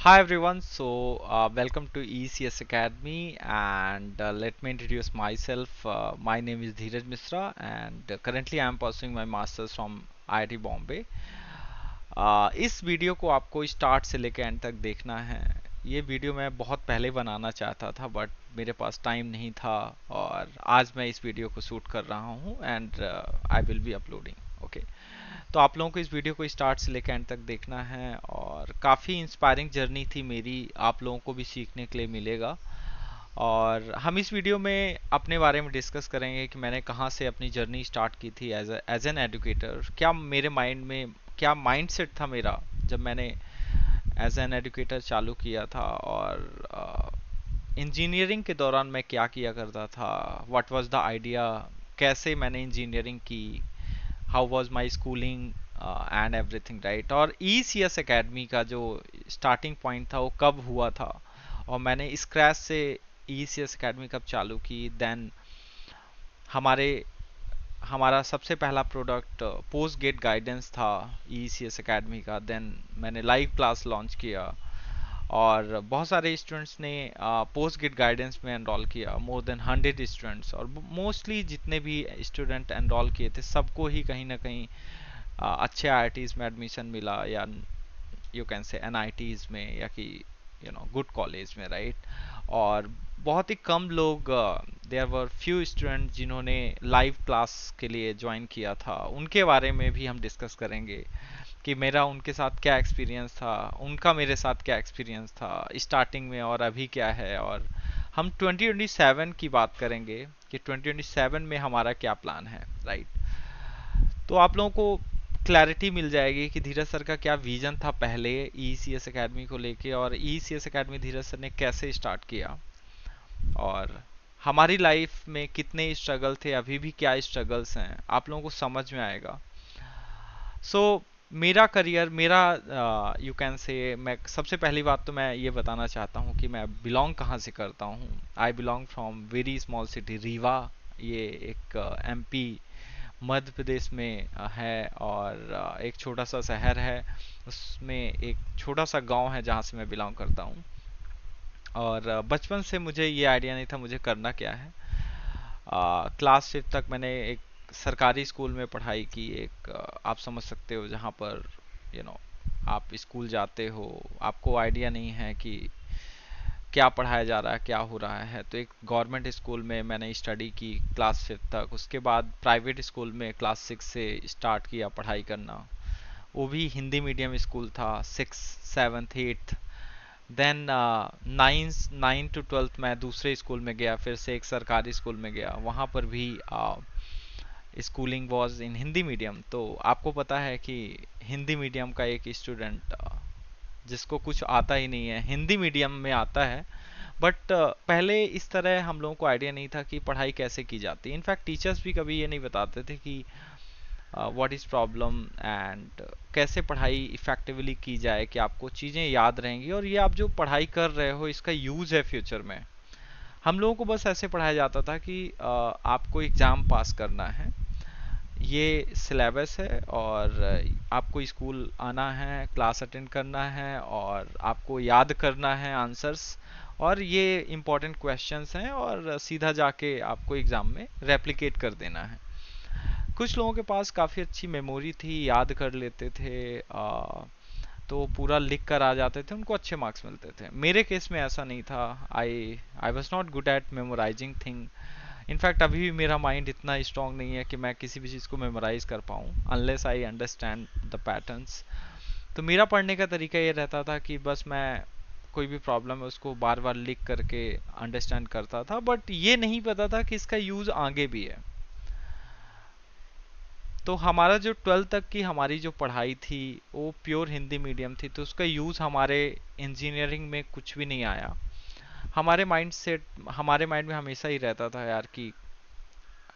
Hi everyone, welcome to ECS Academy and let me introduce myself. My name is Dheeraj Misra and currently I am pursuing my masters from IIT Bombay. इस video को आपको start से लेकर and तक देखना है। ये video मैं बहुत पहले बनाना चाहता था बट मेरे पास टाइम नहीं था और आज मैं इस वीडियो को शूट कर रहा हूँ and I will be uploading. Okay, तो आप लोगों को इस वीडियो को स्टार्ट से लेकर एंड तक देखना है और काफ़ी इंस्पायरिंग जर्नी थी मेरी, आप लोगों को भी सीखने के लिए मिलेगा। और हम इस वीडियो में अपने बारे में डिस्कस करेंगे कि मैंने कहाँ से अपनी जर्नी स्टार्ट की थी एज एन एजुकेटर। क्या मेरे माइंड में क्या माइंडसेट था मेरा जब मैंने एज एन एजुकेटर चालू किया था, और इंजीनियरिंग के दौरान मैं क्या किया करता था, व्हाट वाज द आइडिया, कैसे मैंने इंजीनियरिंग की, how was my schooling and everything, right. और ECS एकेडमी का जो स्टार्टिंग पॉइंट था वो कब हुआ था और मैंने स्क्रैच से ECS एकेडमी कब चालू की। देन हमारे हमारा सबसे पहला प्रोडक्ट पोस्ट गेट गाइडेंस था ECS एकेडमी का। देन मैंने लाइव क्लास लॉन्च किया और बहुत सारे स्टूडेंट्स ने पोस्ट गेट गाइडेंस में एनरोल किया, मोर देन 100 स्टूडेंट्स। और मोस्टली जितने भी स्टूडेंट एनरोल किए थे सबको ही कहीं ना कहीं अच्छे IITs में एडमिशन मिला, या यू कैन से NITs में, या कि गुड कॉलेज में, राइट। और बहुत ही कम लोग, देयर वर फ्यू स्टूडेंट जिन्होंने लाइव क्लास के लिए ज्वाइन किया था। उनके बारे में भी हम डिस्कस करेंगे कि मेरा उनके साथ क्या एक्सपीरियंस था, उनका मेरे साथ क्या एक्सपीरियंस था स्टार्टिंग में और अभी क्या है। और हम 2027 की बात करेंगे कि 2027 में हमारा क्या प्लान है, राइट। तो आप लोगों को क्लैरिटी मिल जाएगी कि धीरज सर का क्या विजन था पहले ECS एकेडमी को लेके, और ECS एकेडमी धीरज सर ने कैसे स्टार्ट किया, और हमारी लाइफ में कितने स्ट्रगल थे, अभी भी क्या स्ट्रगल्स हैं, आप लोगों को समझ में आएगा। मेरा करियर, मेरा यू कैन से, मैं सबसे पहली बात तो मैं ये बताना चाहता हूँ कि मैं बिलोंग कहाँ से करता हूँ। I belong from very small city Rewa. ये एक MP मध्य प्रदेश में है, और एक छोटा सा शहर है, उसमें एक छोटा सा गांव है जहाँ से मैं बिलोंग करता हूँ। और बचपन से मुझे ये आइडिया नहीं था मुझे करना क्या है। क्लास 5 तक मैंने एक सरकारी स्कूल में पढ़ाई की, एक आप समझ सकते हो जहाँ पर यू you नो आप स्कूल जाते हो, आपको आइडिया नहीं है कि क्या पढ़ाया जा रहा है, क्या हो रहा है। तो एक गवर्नमेंट स्कूल में मैंने स्टडी की क्लास 5 तक। उसके बाद प्राइवेट स्कूल में क्लास 6 से स्टार्ट किया पढ़ाई करना, वो भी हिंदी मीडियम स्कूल था। 6, 7, 8, देन 9 to 12 मैं दूसरे स्कूल में गया, फिर से एक सरकारी स्कूल में गया, वहाँ पर भी schooling was in Hindi medium. तो आपको पता है कि हिंदी मीडियम का एक स्टूडेंट जिसको कुछ आता ही नहीं है हिंदी मीडियम में आता है, बट पहले इस तरह हम लोगों को आइडिया नहीं था कि पढ़ाई कैसे की जाती है। इनफैक्ट टीचर्स भी कभी ये नहीं बताते थे कि व्हाट इज़ प्रॉब्लम एंड कैसे पढ़ाई इफेक्टिवली की जाए कि आपको चीज़ें याद रहेंगी और ये आप जो पढ़ाई कर रहे हो इसका यूज़ है फ्यूचर में। हम लोगों को बस ऐसे पढ़ाया जाता था कि आपको एग्ज़ाम पास करना है, ये सिलेबस है, और आपको स्कूल आना है, क्लास अटेंड करना है, और आपको याद करना है आंसर्स, और ये इम्पोर्टेंट क्वेश्चंस हैं, और सीधा जाके आपको एग्ज़ाम में रेप्लिकेट कर देना है। कुछ लोगों के पास काफ़ी अच्छी मेमोरी थी, याद कर लेते थे, तो पूरा लिख कर आ जाते थे, उनको अच्छे मार्क्स मिलते थे। मेरे केस में ऐसा नहीं था। I I was not good at memorizing thing. In fact अभी भी मेरा माइंड इतना स्ट्रांग नहीं है कि मैं किसी भी चीज़ को मेमोराइज कर पाऊँ unless I understand the patterns. तो मेरा पढ़ने का तरीका ये रहता था कि बस मैं कोई भी प्रॉब्लम है उसको बार बार लिख करके अंडरस्टैंड करता था, बट ये नहीं पता था कि इसका यूज़ आगे भी है। तो हमारा जो 12 तक की हमारी जो पढ़ाई थी वो प्योर हिंदी मीडियम थी, तो उसका यूज़ हमारे इंजीनियरिंग में कुछ भी नहीं आया। हमारे माइंड में हमेशा ही रहता था यार कि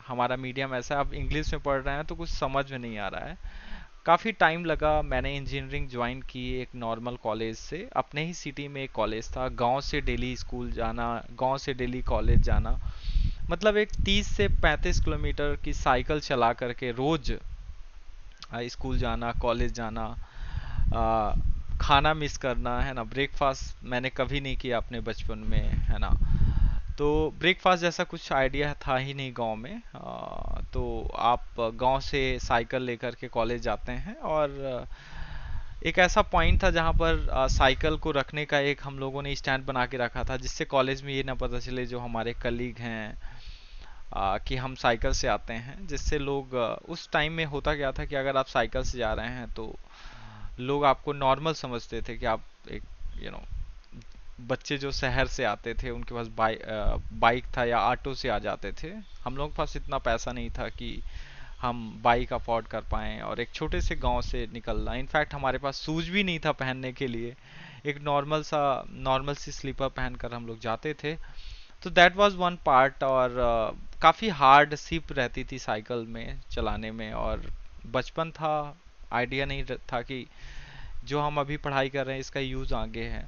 हमारा मीडियम ऐसा, अब इंग्लिश में पढ़ रहे हैं तो कुछ समझ में नहीं आ रहा है। काफ़ी टाइम लगा, मैंने इंजीनियरिंग ज्वाइन की एक नॉर्मल कॉलेज से, अपने ही सिटी में एक कॉलेज था, गांव से डेली स्कूल जाना, गांव से डेली कॉलेज जाना, मतलब एक 30 से 35 किलोमीटर की साइकिल चला करके रोज स्कूल जाना, कॉलेज जाना। खाना मिस करना, है ना। ब्रेकफास्ट मैंने कभी नहीं किया अपने बचपन में, है ना। तो ब्रेकफास्ट जैसा कुछ आइडिया था ही नहीं गांव में। तो आप गांव से साइकिल लेकर के कॉलेज जाते हैं, और एक ऐसा पॉइंट था जहां पर साइकिल को रखने का एक हम लोगों ने स्टैंड बना के रखा था, जिससे कॉलेज में ये ना पता चले जो हमारे कलीग हैं कि हम साइकिल से आते हैं। जिससे लोग उस टाइम में होता क्या था कि अगर आप साइकिल से जा रहे हैं तो लोग आपको नॉर्मल समझते थे कि आप एक यू नो बच्चे जो शहर से आते थे, उनके पास बाइक था या ऑटो से आ जाते थे। हम लोगों के पास इतना पैसा नहीं था कि हम बाइक अफोर्ड कर पाएं और एक छोटे से गांव से निकलना। इनफैक्ट हमारे पास शूज भी नहीं था पहनने के लिए। एक नॉर्मल सी स्लीपर पहनकर हम लोग जाते थे। तो दैट वाज वन पार्ट। और काफ़ी हार्ड सिप रहती थी साइकिल में चलाने में। और बचपन था, आइडिया नहीं था कि जो हम अभी पढ़ाई कर रहे हैं इसका यूज़ आगे है।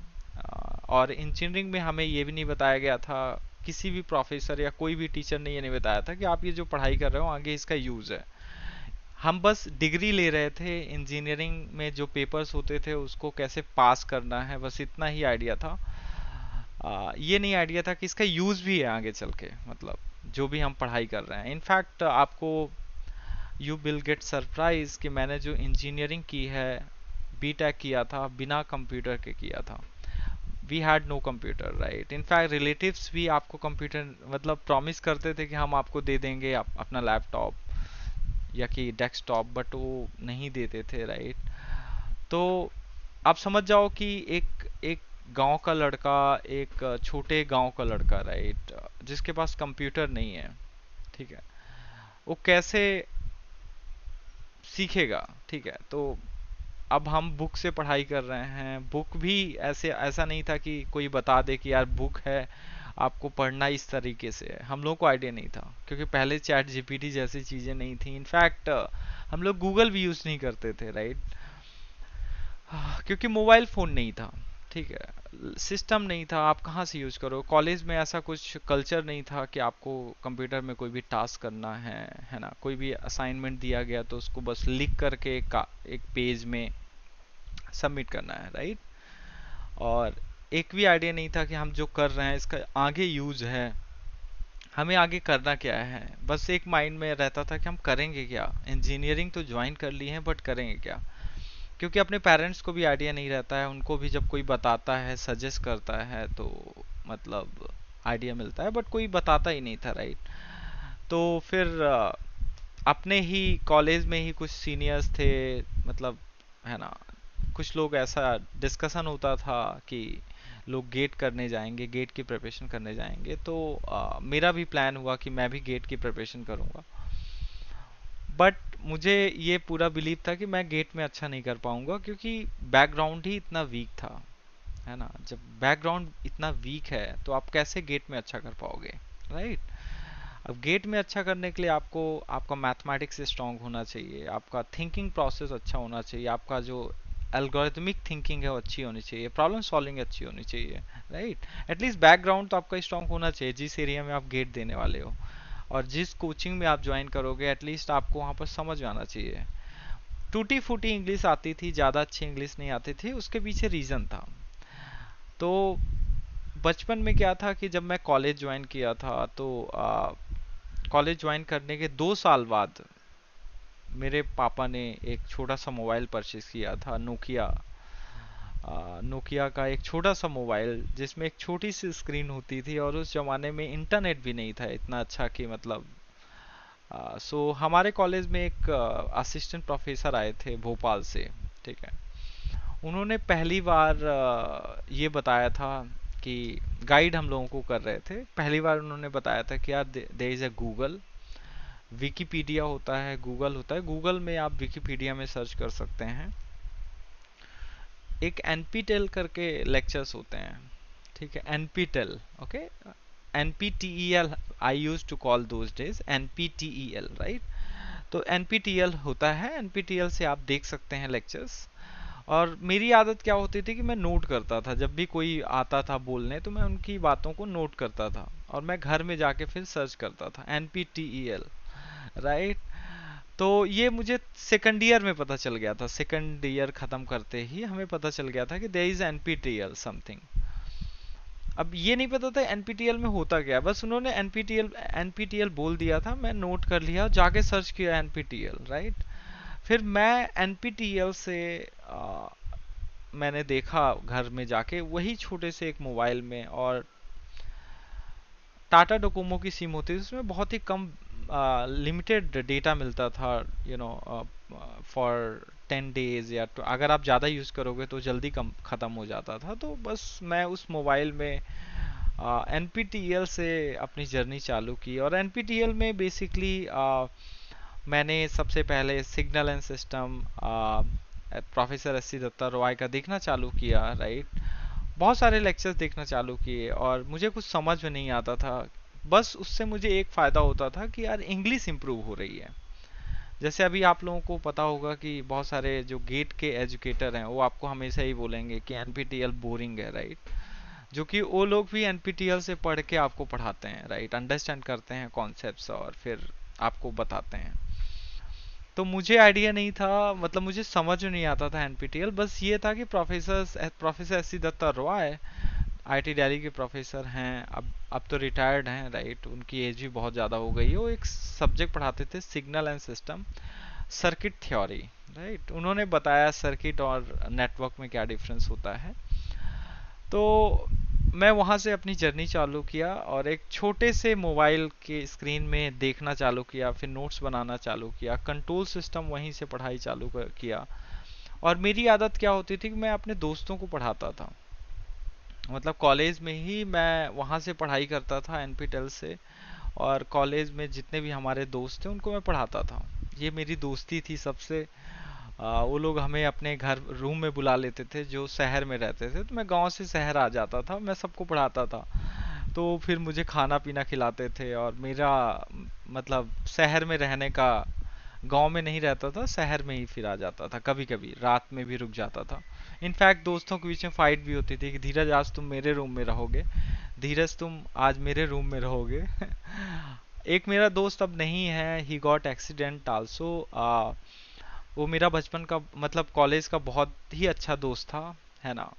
और इंजीनियरिंग में हमें ये भी नहीं बताया गया था, किसी भी प्रोफेसर या कोई भी टीचर ने ये नहीं बताया था कि आप ये जो पढ़ाई कर रहे हो आगे इसका यूज़ है। हम बस डिग्री ले रहे थे, इंजीनियरिंग में जो पेपर्स होते थे उसको कैसे पास करना है, बस इतना ही आइडिया था। ये नहीं आइडिया था कि इसका यूज़ भी है आगे चल के, मतलब जो भी हम पढ़ाई कर रहे हैं। इनफैक्ट आपको यू विल गेट सरप्राइज कि मैंने जो इंजीनियरिंग की है, बीटेक किया था, बिना कंप्यूटर के किया था। We had no computer, right. In fact relatives भी आपको कंप्यूटर मतलब प्रॉमिस करते थे कि हम आपको दे देंगे अपना लैपटॉप या कि डेस्कटॉप, बट वो नहीं देते थे, राइट। तो आप समझ जाओ कि एक एक गांव का लड़का, एक छोटे गांव का लड़का, राइट, जिसके पास कंप्यूटर नहीं है, ठीक है, वो कैसे सीखेगा। ठीक है, तो अब हम बुक से पढ़ाई कर रहे हैं। बुक भी ऐसा नहीं था कि कोई बता दे कि यार बुक है, आपको पढ़ना इस तरीके से है। हम लोग को आइडिया नहीं था, क्योंकि पहले चैट जीपीटी जैसी चीज़ें नहीं थी। इनफैक्ट हम लोग गूगल भी यूज़ नहीं करते थे, राइट। क्योंकि मोबाइल फ़ोन नहीं था, ठीक है, सिस्टम नहीं था, आप कहाँ से यूज़ करो। कॉलेज में ऐसा कुछ कल्चर नहीं था कि आपको कंप्यूटर में कोई भी टास्क करना है ना। कोई भी असाइनमेंट दिया गया तो उसको बस लिख करके एक पेज में सबमिट करना है, राइट। और एक भी आइडिया नहीं था कि हम जो कर रहे हैं इसका आगे यूज़ है, हमें आगे करना क्या है। बस एक माइंड में रहता था कि हम करेंगे क्या, इंजीनियरिंग तो ज्वाइन कर ली है बट करेंगे क्या। क्योंकि अपने पेरेंट्स को भी आइडिया नहीं रहता है, उनको भी जब कोई बताता है, सजेस्ट करता है, तो मतलब आइडिया मिलता है, बट कोई बताता ही नहीं था, राइट। तो फिर अपने ही कॉलेज में ही कुछ सीनियर्स थे, मतलब, है ना, कुछ लोग ऐसा डिस्कशन होता था कि लोग गेट करने जाएंगे, गेट की प्रिपरेशन करने जाएंगे। तो मेरा भी प्लान हुआ कि मैं भी गेट की प्रिपरेशन करूंगा। बट मुझे ये पूरा बिलीव था कि मैं गेट में अच्छा नहीं कर पाऊंगा, क्योंकि बैकग्राउंड ही इतना वीक था, है ना। जब बैकग्राउंड इतना वीक है तो आप कैसे गेट में अच्छा कर पाओगे, राइट। अब गेट में अच्छा करने के लिए आपको आपका मैथमेटिक्स स्ट्रांग होना चाहिए, आपका थिंकिंग प्रोसेस अच्छा होना चाहिए, आपका जो एल्गोरिथमिक थिंकिंग है वो अच्छी होनी चाहिए, प्रॉब्लम सॉल्विंग अच्छी होनी चाहिए, राइट। एटलीस्ट बैकग्राउंड तो आपका स्ट्रांग होना चाहिए जिस एरिया में आप गेट देने वाले हो। और जिस कोचिंग में आप ज्वाइन करोगे एटलीस्ट आपको वहाँ पर समझ में आना चाहिए। टूटी फूटी इंग्लिश आती थी, ज़्यादा अच्छी इंग्लिश नहीं आती थी, उसके पीछे रीज़न था। तो बचपन में क्या था कि जब मैं कॉलेज ज्वाइन किया था तो कॉलेज ज्वाइन करने के 2 साल बाद मेरे पापा ने एक छोटा सा मोबाइल परचेज किया था, नोकिया। नोकिया का एक छोटा सा मोबाइल जिसमें एक छोटी सी स्क्रीन होती थी, और उस जमाने में इंटरनेट भी नहीं था इतना अच्छा कि मतलब सो हमारे कॉलेज में एक असिस्टेंट प्रोफेसर आए थे भोपाल से, ठीक है। उन्होंने पहली बार ये बताया था कि गाइड हम लोगों को कर रहे थे, पहली बार उन्होंने बताया था कि यार there is a Google, Wikipedia होता है, गूगल होता है, गूगल में आप विकिपीडिया में सर्च कर सकते हैं। एक एनपीटेल करके लेक्चर्स होते हैं, ठीक है, NPTEL, okay, NPTEL, I use to call those days NPTEL, right. तो एनपीटीईएल होता है, एनपीटीईएल से आप देख सकते हैं लेक्चर्स। और मेरी आदत क्या होती थी कि मैं नोट करता था, जब भी कोई आता था बोलने तो मैं उनकी बातों को नोट करता था, और मैं घर में जाके फिर सर्च करता था एनपीटीईएल, राइट। तो ये मुझे सेकंड ईयर में पता चल गया था, सेकंड ईयर खत्म करते ही हमें पता चल गया था कि देयर इज एनपीटीईएल समथिंग। अब ये नहीं पता था एनपीटीईएल में होता क्या, बस उन्होंने एनपीटीईएल एनपीटीईएल बोल दिया था, मैं नोट कर लिया, जाके सर्च किया एनपीटीईएल, राइट। फिर मैं एनपीटीईएल से आ, मैंने देखा घर में जाके वही छोटे से एक मोबाइल में, और टाटा डोकोमो की सिम होती थी, उसमें बहुत ही कम लिमिटेड डेटा मिलता था, यू नो, फॉर 10 डेज, या तो अगर आप ज़्यादा यूज़ करोगे तो जल्दी कम ख़त्म हो जाता था। तो बस मैं उस मोबाइल में एनपीटीईएल से अपनी जर्नी चालू की, और एनपीटीईएल में बेसिकली मैंने सबसे पहले signal and system professor S C Datta Roy का देखना चालू किया, राइट। बहुत सारे लेक्चर्स देखना चालू किए, और मुझे कुछ समझ में नहीं आता था। बस उससे मुझे एक फ़ायदा होता था कि यार इंग्लिश इम्प्रूव हो रही है। जैसे अभी आप लोगों को पता होगा कि बहुत सारे जो गेट के एजुकेटर हैं वो आपको हमेशा ही बोलेंगे कि एनपीटीईएल बोरिंग है, राइट। जो कि वो लोग भी एनपीटीईएल से पढ़ के आपको पढ़ाते हैं, राइट, अंडरस्टैंड करते हैं कॉन्सेप्ट्स और फिर आपको बताते हैं। तो मुझे आइडिया नहीं था, मतलब मुझे समझ में नहीं आता था एनपीटीईएल, बस ये था कि professor S C Datta Roy IIT Delhi के प्रोफेसर हैं, अब तो रिटायर्ड हैं, राइट, उनकी एज भी बहुत ज़्यादा हो गई है। वो एक सब्जेक्ट पढ़ाते थे signal and system circuit theory, right. उन्होंने बताया सर्किट और नेटवर्क में क्या डिफरेंस होता है। तो मैं वहाँ से अपनी जर्नी चालू किया, और एक छोटे से मोबाइल के स्क्रीन में देखना चालू किया, फिर नोट्स बनाना चालू किया, कंट्रोल सिस्टम वहीं से पढ़ाई चालू किया। और मेरी आदत क्या होती थी कि मैं अपने दोस्तों को पढ़ाता था, मतलब कॉलेज में ही मैं वहाँ से पढ़ाई करता था एनपीटेल से, और कॉलेज में जितने भी हमारे दोस्त थे उनको मैं पढ़ाता था। ये मेरी दोस्ती थी सबसे। वो लोग हमें अपने घर रूम में बुला लेते थे जो शहर में रहते थे, तो मैं गांव से शहर आ जाता था, मैं सबको पढ़ाता था। तो फिर मुझे खाना पीना खिलाते थे, और मेरा मतलब शहर में रहने का, गांव में नहीं रहता था, शहर में ही फिर आ जाता था, कभी कभी रात में भी रुक जाता था। इनफैक्ट दोस्तों के बीच में फाइट भी होती थी कि धीरज आज तुम मेरे रूम में रहोगे, धीरज तुम आज मेरे रूम में रहोगे। एक मेरा दोस्त अब नहीं है, ही गॉट एक्सीडेंट आल्सो। वो मेरा बचपन का, मतलब कॉलेज का बहुत ही अच्छा दोस्त था, है ना।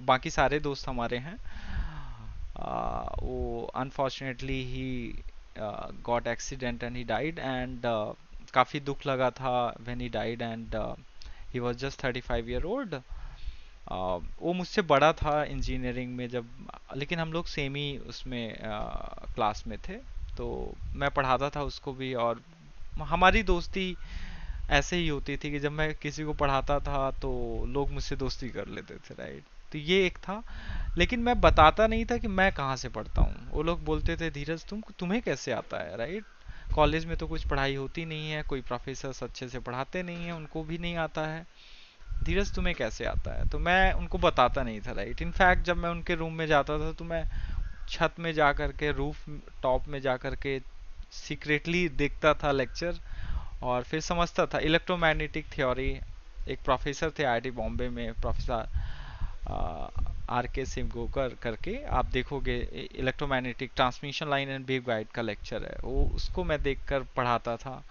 बाकी सारे दोस्त हमारे हैं। वो unfortunately he got accident and he died, and काफ़ी दुख लगा था when he died, and he was just 35 year old. वो मुझसे बड़ा था इंजीनियरिंग में जब, लेकिन हम लोग सेम ही उसमें क्लास में थे। तो मैं पढ़ाता था उसको भी, और हमारी दोस्ती ऐसे ही होती थी कि जब मैं किसी को पढ़ाता था तो लोग मुझसे दोस्ती कर लेते थे, राइट। तो ये एक था, लेकिन मैं बताता नहीं था कि मैं कहाँ से पढ़ता हूँ। वो लोग बोलते थे धीरज तुम्हें कैसे आता है, राइट। कॉलेज में तो कुछ पढ़ाई होती नहीं है, कोई प्रोफेसर अच्छे से पढ़ाते नहीं है, उनको भी नहीं आता है, धीरज तुम्हें कैसे आता है। तो मैं उनको बताता नहीं था, राइट। इनफैक्ट जब मैं उनके रूम में जाता था तो मैं छत में जा कर के, रूफ टॉप में जा कर के सीक्रेटली देखता था लेक्चर, और फिर समझता था इलेक्ट्रोमैग्नेटिक थ्योरी। एक प्रोफेसर थे आईआईटी बॉम्बे में, प्रोफेसर आर के सिमगोकर करके, आप देखोगे, electromagnetic transmission line and wave guide का लेक्चर है वो, उसको मैं देखकर पढ़ाता था।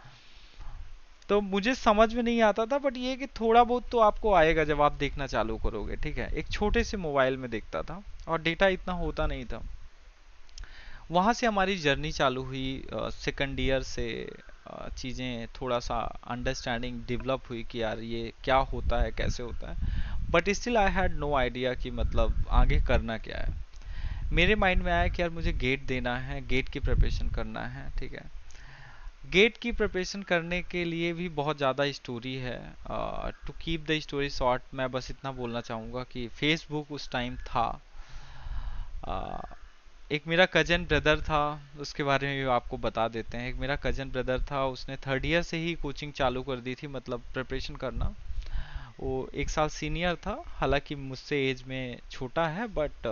तो मुझे समझ में नहीं आता था, बट ये कि थोड़ा बहुत तो आपको आएगा जब आप देखना चालू करोगे, ठीक है। एक छोटे से मोबाइल में देखता था, और डेटा इतना होता नहीं था। वहाँ से हमारी जर्नी चालू हुई, सेकंड ईयर से चीज़ें थोड़ा सा अंडरस्टैंडिंग डेवलप हुई कि यार ये क्या होता है, कैसे होता है। But still I had no idea कि मतलब आगे करना क्या है। मेरे माइंड में आया कि यार मुझे गेट देना है, गेट की प्रिपरेशन करना है, ठीक है। गेट की प्रिपरेशन करने के लिए भी बहुत ज़्यादा स्टोरी है। To keep the story short, मैं बस इतना बोलना चाहूँगा कि फेसबुक उस टाइम था। एक मेरा कजन ब्रदर था, उसके बारे में भी आपको बता देते हैं। एक मेरा कजन ब्रदर था, उसने थर्ड ईयर से ही कोचिंग चालू कर दी थी, मतलब प्रिपरेशन करना। वो 1 साल सीनियर था, हालांकि मुझसे एज में छोटा है, बट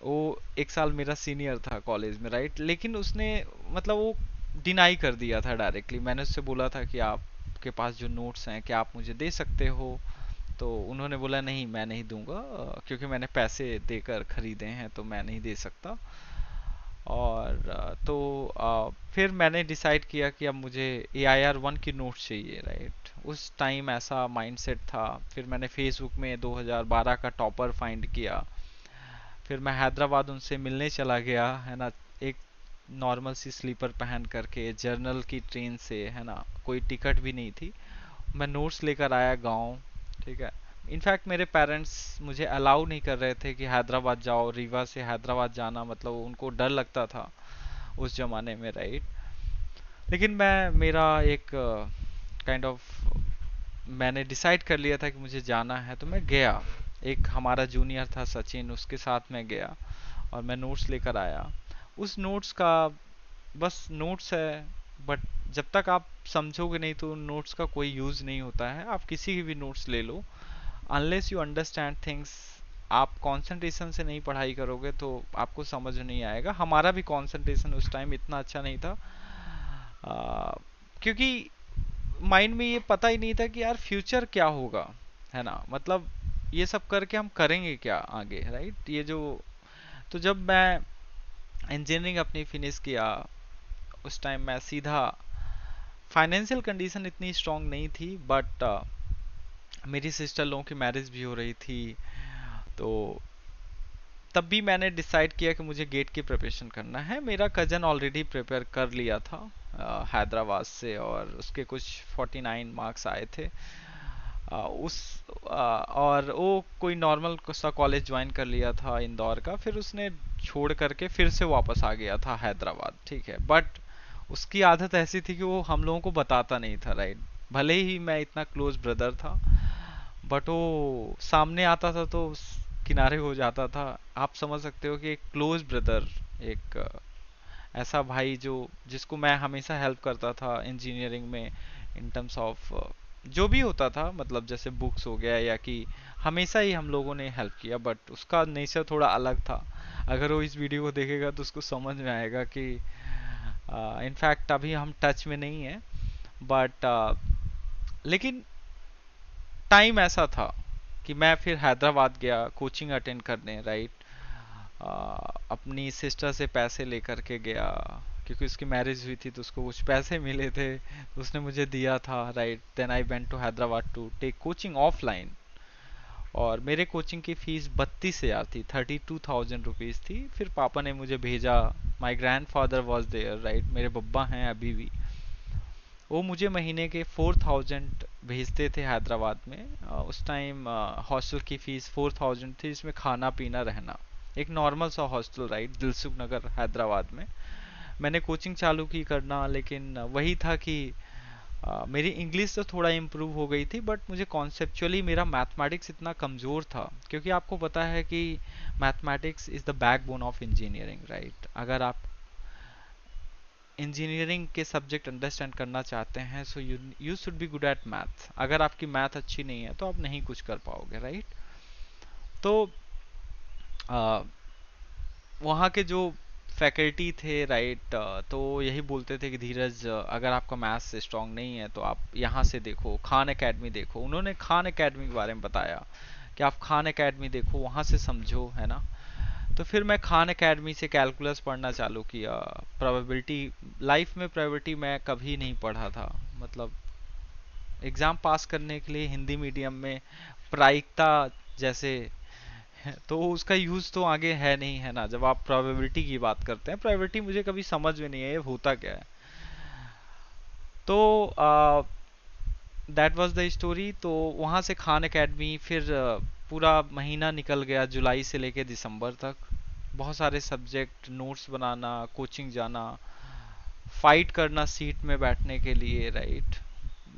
वो 1 साल मेरा सीनियर था कॉलेज में, राइट। लेकिन उसने, मतलब वो डिनाई कर दिया था डायरेक्टली। मैंने उससे बोला था कि आपके पास जो नोट्स हैं क्या आप मुझे दे सकते हो। तो उन्होंने बोला नहीं मैं नहीं दूंगा, क्योंकि मैंने पैसे देकर खरीदे हैं तो मैं नहीं दे सकता। और फिर मैंने डिसाइड किया कि अब मुझे AIR 1 की नोट चाहिए, राइट। उस टाइम ऐसा माइंडसेट था। फिर मैंने फेसबुक में 2012 का टॉपर फाइंड किया। फिर मैं हैदराबाद उनसे मिलने चला गया, है ना। एक नॉर्मल सी स्लीपर पहन करके जर्नल की ट्रेन से, है ना, कोई टिकट भी नहीं थी। मैं नोट्स लेकर आया गांव, ठीक है। इनफैक्ट मेरे पेरेंट्स मुझे अलाउ नहीं कर रहे थे कि हैदराबाद जाओ। रीवा से हैदराबाद जाना मतलब उनको डर लगता था उस जमाने में, राइट। लेकिन मैं मेरा एक काइंड ऑफ मैंने डिसाइड कर लिया था कि मुझे जाना है, तो मैं गया। एक हमारा जूनियर था सचिन, उसके साथ मैं गया और मैं नोट्स लेकर आया। उस नोट्स का बस नोट्स है, बट जब तक आप समझोगे नहीं तो उन नोट्स का कोई यूज़ नहीं होता है। आप किसी की भी नोट्स ले लो, अनलेस यू अंडरस्टैंड थिंग्स, आप कंसंट्रेशन से नहीं पढ़ाई करोगे तो आपको समझ नहीं आएगा। हमारा भी कंसंट्रेशन उस टाइम इतना अच्छा नहीं था, क्योंकि माइंड में ये पता ही नहीं था कि यार फ्यूचर क्या होगा, है ना। मतलब ये सब करके हम करेंगे क्या आगे, राइट। ये जो तो जब मैं इंजीनियरिंग अपनी फिनिश किया, उस टाइम मैं सीधा, फाइनेंशियल कंडीशन इतनी स्ट्रांग नहीं थी, बट मेरी सिस्टर लोगों की मैरिज भी हो रही थी। तो तब भी मैंने डिसाइड किया कि मुझे गेट की प्रिपरेशन करना है। मेरा कज़न ऑलरेडी प्रिपेयर कर लिया था हैदराबाद से, और उसके कुछ 49 मार्क्स आए थे। और वो कोई नॉर्मल सा कॉलेज ज्वाइन कर लिया था इंदौर का। फिर उसने छोड़ करके फिर से वापस आ गया था हैदराबाद, ठीक है। बट उसकी आदत ऐसी थी कि वो हम लोगों को बताता नहीं था, राइट। भले ही मैं इतना क्लोज ब्रदर था, बट वो सामने आता था तो किनारे हो जाता था। आप समझ सकते हो कि एक क्लोज ब्रदर, एक ऐसा भाई जो जिसको मैं हमेशा हेल्प करता था इंजीनियरिंग में, इन टर्म्स ऑफ जो भी होता था, मतलब जैसे बुक्स हो गया या कि हमेशा ही हम लोगों ने हेल्प किया। बट उसका नेचर थोड़ा अलग था। अगर वो इस वीडियो को देखेगा तो उसको समझ में आएगा कि इनफैक्ट अभी हम टच में नहीं है, बट लेकिन टाइम ऐसा था कि मैं फिर हैदराबाद गया कोचिंग अटेंड करने, राइट। अपनी सिस्टर से पैसे लेकर के गया, क्योंकि उसकी मैरिज हुई थी तो उसको कुछ पैसे मिले थे तो उसने मुझे दिया था, right. Then I went to Hyderabad to take coaching offline. और मेरे कोचिंग की फीस 32,000 थी, 32,000 रुपीज़ थी। फिर पापा ने मुझे भेजा। My grandfather was there, right. मेरे बब्बा हैं अभी भी। वो मुझे महीने के 4,000 भेजते थे हैदराबाद में। उस टाइम हॉस्टल की फीस 4,000 थी, इसमें खाना पीना रहना। एक नॉर्मल सा हॉस्टल, राइट, दिलसुख नगर हैदराबाद में। मैंने कोचिंग चालू की करना, लेकिन वही था कि मेरी इंग्लिश तो थोड़ा इम्प्रूव हो गई थी, बट मुझे कॉन्सेप्चुअली मेरा मैथमेटिक्स इतना कमज़ोर था। क्योंकि आपको पता है कि mathematics is the backbone of engineering, right. अगर आप इंजीनियरिंग के सब्जेक्ट अंडरस्टैंड करना चाहते हैं, so you should be good at math. अगर आपकी मैथ अच्छी नहीं है तो आप नहीं कुछ कर पाओगे, राइट। तो आ, वहाँ के जो फैकल्टी थे, राइट, तो यही बोलते थे कि धीरज, अगर आपका मैथ्स स्ट्रांग नहीं है तो आप यहाँ से देखो, खान एकेडमी देखो। उन्होंने खान एकेडमी के बारे में बताया कि आप खान एकेडमी देखो, वहाँ से समझो, है ना। तो फिर मैं खान एकेडमी से कैलकुलस पढ़ना चालू किया। प्रोबेबिलिटी, लाइफ में प्रोबेबिलिटी मैं कभी नहीं पढ़ा था। मतलब एग्ज़ाम पास करने के लिए हिंदी मीडियम में प्रायिकता जैसे तो उसका यूज़ तो आगे है नहीं, है ना। जब आप प्रोबेबिलिटी की बात करते हैं, प्रोबेबिलिटी मुझे कभी समझ में नहीं है ये होता क्या है। तो दैट वाज द स्टोरी। तो वहाँ से खान एकेडमी, फिर पूरा महीना निकल गया जुलाई से लेके दिसंबर तक। बहुत सारे सब्जेक्ट, नोट्स बनाना, कोचिंग जाना, फाइट करना सीट में बैठने के लिए, राइट।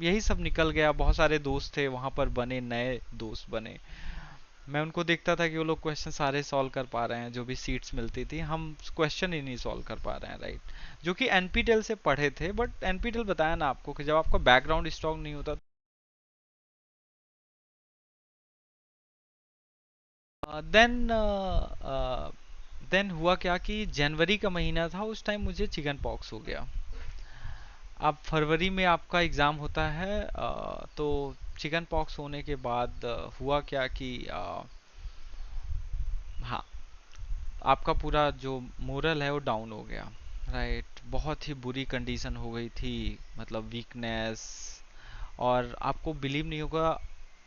यही सब निकल गया। बहुत सारे दोस्त थे वहाँ पर बने, नए दोस्त बने। मैं उनको देखता था कि वो लोग क्वेश्चन सारे सॉल्व कर पा रहे हैं, जो भी सीट्स मिलती थी हम क्वेश्चन ही नहीं सॉल्व कर पा रहे हैं, राइट। जो कि एनपीटेल से पढ़े थे, बट एनपीटेल बताया ना आपको कि जब आपका बैकग्राउंड स्ट्रांग नहीं होता। देन देन हुआ क्या कि जनवरी का महीना था, उस टाइम मुझे चिकन पॉक्स हो गया। अब फरवरी में आपका एग्ज़ाम होता है, तो चिकन पॉक्स होने के बाद हुआ क्या कि हाँ, आपका पूरा जो मोरल है वो डाउन हो गया, राइट। बहुत ही बुरी कंडीशन हो गई थी, मतलब वीकनेस। और आपको बिलीव नहीं होगा,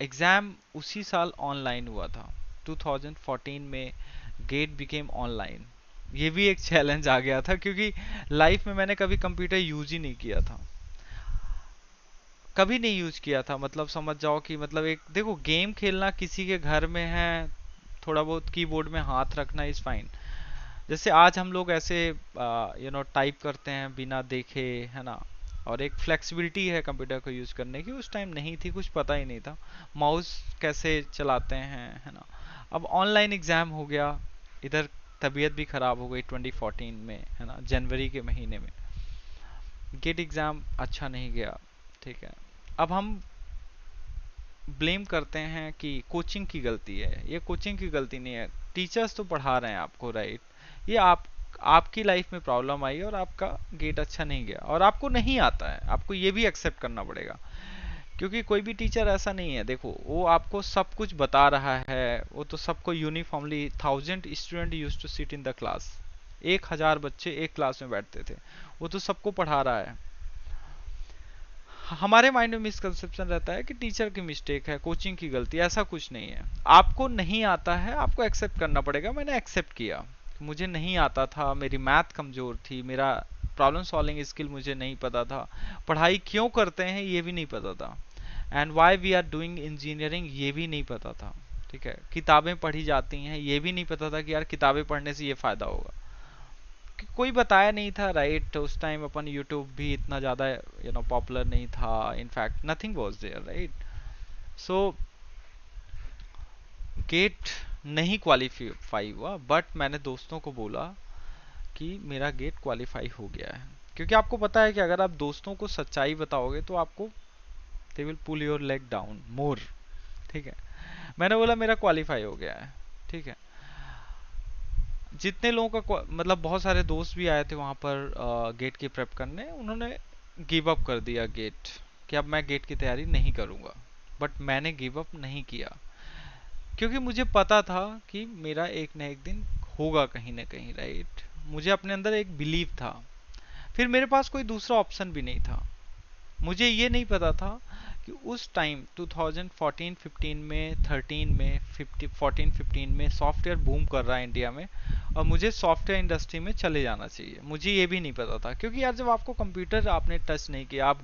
एग्ज़ाम उसी साल ऑनलाइन हुआ था, 2014 में गेट बिकेम ऑनलाइन। ये भी एक चैलेंज आ गया था, क्योंकि लाइफ में मैंने कभी कंप्यूटर यूज ही नहीं किया था, कभी नहीं यूज किया था। मतलब समझ जाओ कि मतलब एक देखो, गेम खेलना किसी के घर में है, थोड़ा बहुत कीबोर्ड में हाथ रखना इज फाइन। जैसे आज हम लोग ऐसे टाइप करते हैं बिना देखे, है ना। और एक फ्लेक्सिबिलिटी है कंप्यूटर को यूज करने की, उस टाइम नहीं थी, कुछ पता ही नहीं था माउस कैसे चलाते हैं, है ना। अब ऑनलाइन एग्जाम हो गया, इधर तबीयत भी खराब हो गई 2014 में, है ना, जनवरी के महीने में। गेट एग्जाम अच्छा नहीं गया, ठीक है। अब हम ब्लेम करते हैं कि कोचिंग की गलती है, ये कोचिंग की गलती नहीं है, टीचर्स तो पढ़ा रहे हैं आपको, राइट। ये आपकी लाइफ में प्रॉब्लम आई और आपका गेट अच्छा नहीं गया, और आपको नहीं आता है, आपको ये भी एक्सेप्ट करना पड़ेगा। क्योंकि कोई भी टीचर ऐसा नहीं है, देखो वो आपको सब कुछ बता रहा है, वो तो सबको uniformly, 1000 student use to sit in the class, 1000 बच्चे एक क्लास में बैठते थे, वो तो सबको पढ़ा रहा है। हमारे माइंड में मिसकंसेप्शन रहता है कि टीचर की मिस्टेक है, कोचिंग की गलती, ऐसा कुछ नहीं है। आपको नहीं आता है, आपको एक्सेप्ट करना पड़ेगा। मैंने एक्सेप्ट किया, मुझे नहीं आता था, मेरी मैथ कमजोर थी, मेरा प्रॉब्लम सॉल्विंग स्किल मुझे नहीं पता था, पढ़ाई क्यों करते हैं ये भी नहीं पता था, and why we are doing engineering ये भी नहीं पता था, ठीक है। किताबें पढ़ी जाती हैं ये भी नहीं पता था कि यार किताबें पढ़ने से ये फायदा होगा, कि कोई बताया नहीं था, राइट। उस टाइम अपन यूट्यूब भी इतना ज़्यादा पॉपुलर नहीं था, in fact nothing was there, right. So GATE नहीं क्वालिफाई हुआ, बट मैंने दोस्तों को बोला कि मेरा गेट क्वालिफाई हो गया है। क्योंकि आपको पता है कि अगर आप दोस्तों को सच्चाई बताओगे तो आपको they will pull your leg down more, ठीक है। मैंने बोला मेरा क्वालिफाई हो गया है, ठीक है। जितने लोगों का मतलब बहुत सारे दोस्त भी आए थे वहाँ पर गेट की प्रेप करने, उन्होंने गिव अप कर दिया गेट, कि अब मैं गेट की तैयारी नहीं करूँगा। बट मैंने गिव अप नहीं किया, क्योंकि मुझे पता था कि मेरा एक न एक दिन होगा कहीं ना कहीं, राइट। मुझे अपने अंदर एक बिलीव था, फिर मेरे पास कोई दूसरा ऑप्शन भी नहीं था। मुझे ये नहीं पता था कि उस टाइम 2014-15 में, 13 में, 50 14-15 में सॉफ्टवेयर बूम कर रहा है इंडिया में, और मुझे सॉफ्टवेयर इंडस्ट्री में चले जाना चाहिए। मुझे ये भी नहीं पता था, क्योंकि यार जब आपको कंप्यूटर आपने टच नहीं किया, आप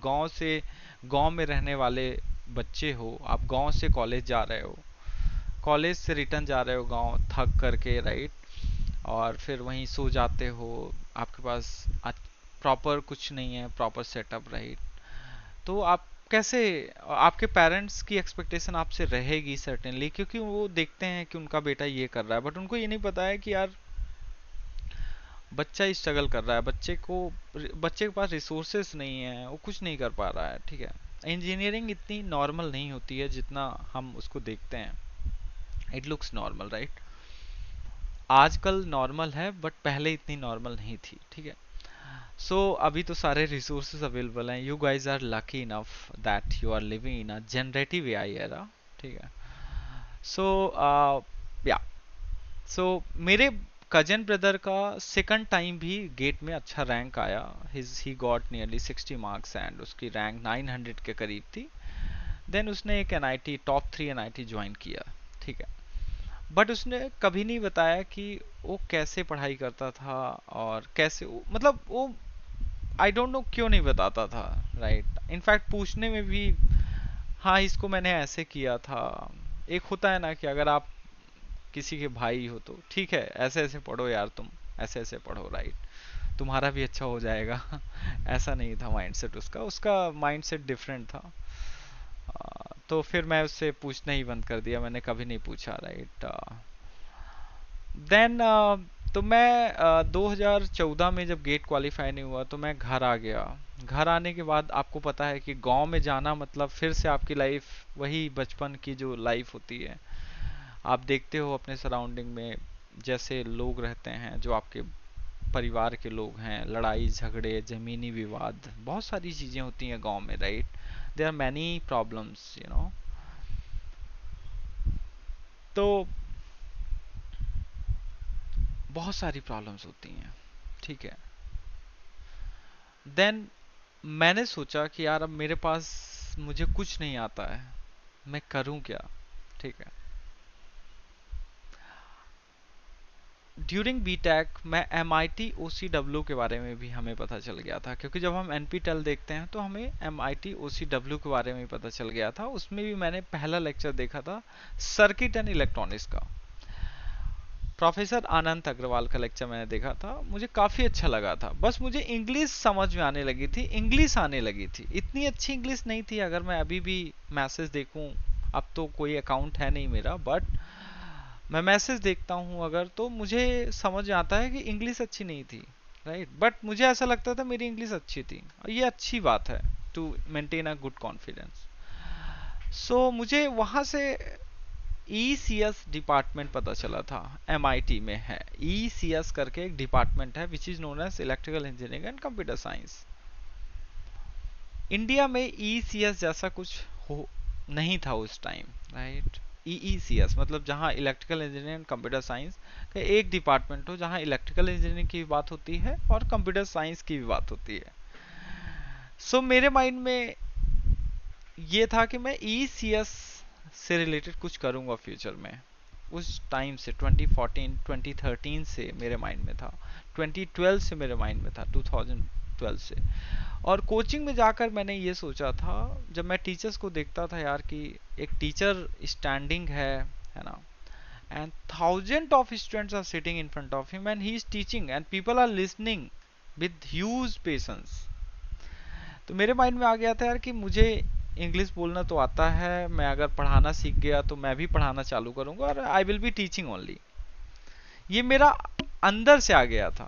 गांव में रहने वाले बच्चे हो, आप गांव से कॉलेज जा रहे हो, कॉलेज से रिटर्न जा रहे हो गांव थक करके, राइट। और फिर वहीं सो जाते हो, आपके पास प्रॉपर कुछ नहीं है, प्रॉपर सेटअप, राइट। तो आप कैसे, आपके पेरेंट्स की एक्सपेक्टेशन आपसे रहेगी सर्टेनली, क्योंकि वो देखते हैं कि उनका बेटा ये कर रहा है, बट उनको ये नहीं पता है कि यार बच्चा स्ट्रगल कर रहा है, बच्चे के पास रिसोर्सेस नहीं है, वो कुछ नहीं कर पा रहा है, ठीक है। इंजीनियरिंग इतनी नॉर्मल नहीं होती है जितना हम उसको देखते हैं। It looks normal, right. आजकल नॉर्मल है, बट पहले इतनी नॉर्मल नहीं थी, ठीक है। सो अभी तो सारे रिसोर्सेज अवेलेबल हैं, you guys are lucky enough that you are living in a generative AI era, ठीक है। सो या सो मेरे कजन ब्रदर का सेकंड टाइम भी गेट में अच्छा रैंक आया, he got nearly 60 marks, and उसकी रैंक 900 के करीब थी। देन उसने एक एनआईटी, टॉप 3 एनआईटी ज्वाइन किया, ठीक है। बट उसने कभी नहीं बताया कि वो कैसे पढ़ाई करता था, और कैसे मतलब वो, आई डोंट नो क्यों नहीं बताता था, राइट। इनफैक्ट पूछने में भी, हाँ इसको मैंने ऐसे किया था। एक होता है ना कि अगर आप किसी के भाई हो तो ठीक है, ऐसे ऐसे पढ़ो यार, तुम ऐसे ऐसे पढ़ो, राइट, तुम्हारा भी अच्छा हो जाएगा। ऐसा नहीं था माइंडसेट उसका, उसका माइंडसेट डिफरेंट था। तो फिर मैं उससे पूछना ही बंद कर दिया, मैंने कभी नहीं पूछा, राइट। देन तो मैं 2014 में जब गेट क्वालिफाई नहीं हुआ तो मैं घर आ गया। घर आने के बाद आपको पता है कि गांव में जाना मतलब फिर से आपकी लाइफ वही बचपन की जो लाइफ होती है, आप देखते हो अपने सराउंडिंग में जैसे लोग रहते हैं, जो आपके परिवार के लोग हैं, लड़ाई झगड़े, जमीनी विवाद, बहुत सारी चीजें होती हैं गांव में, right. There are many problems, तो बहुत सारी प्रॉब्लम्स होती हैं, ठीक है। देन मैंने सोचा कि यार अब मेरे पास, मुझे कुछ नहीं आता है, मैं करूं क्या, ठीक है। ड्यूरिंग बीटेक मैं MIT OCW के बारे में भी हमें पता चल गया था, क्योंकि जब हम NPTEL देखते हैं तो हमें MIT OCW के बारे में पता चल गया था। उसमें भी मैंने पहला लेक्चर देखा था सर्किट एंड इलेक्ट्रॉनिक्स का। प्रोफेसर आनंद अग्रवाल का लेक्चर मैंने देखा था, मुझे काफ़ी अच्छा लगा था। बस मुझे इंग्लिश समझ में आने लगी थी, इंग्लिश आने लगी थी, इतनी अच्छी इंग्लिश नहीं थी। अगर मैं अभी भी मैसेज देखूं, अब तो कोई अकाउंट है नहीं मेरा, बट मैं मैसेज देखता हूँ अगर, तो मुझे समझ आता है कि इंग्लिश अच्छी नहीं थी, राइट। बट मुझे ऐसा लगता था मेरी इंग्लिश अच्छी थी, और ये अच्छी बात है to maintain a good confidence. So मुझे वहाँ से ECS डिपार्टमेंट पता चला था, MIT में है ECS करके एक डिपार्टमेंट है, which is known as electrical engineering and computer science. India में ECS जैसा कुछ हो नहीं था उस टाइम, राइट। EECS मतलब जहाँ electrical engineering and computer science का एक डिपार्टमेंट हो, जहाँ इलेक्ट्रिकल इंजीनियरिंग की भी बात होती है और कंप्यूटर साइंस की भी बात होती है। सो मेरे माइंड में ये था कि मैं ECS से रिलेटेड कुछ करूंगा फ्यूचर में। उस टाइम से 2014 2013 से मेरे माइंड में था, 2012 से मेरे माइंड में था, 2012 से। और कोचिंग में जाकर मैंने ये सोचा था, जब मैं टीचर्स को देखता था यार कि एक टीचर स्टैंडिंग है ना, and thousand of students are sitting in front of him and he is teaching and people are listening with huge patience. तो मेरे माइंड में आ गया था यार कि मुझे इंग्लिश बोलना तो आता है, मैं अगर पढ़ाना सीख गया तो मैं भी पढ़ाना चालू करूंगा और I will be teaching only. ये मेरा अंदर से आ गया था,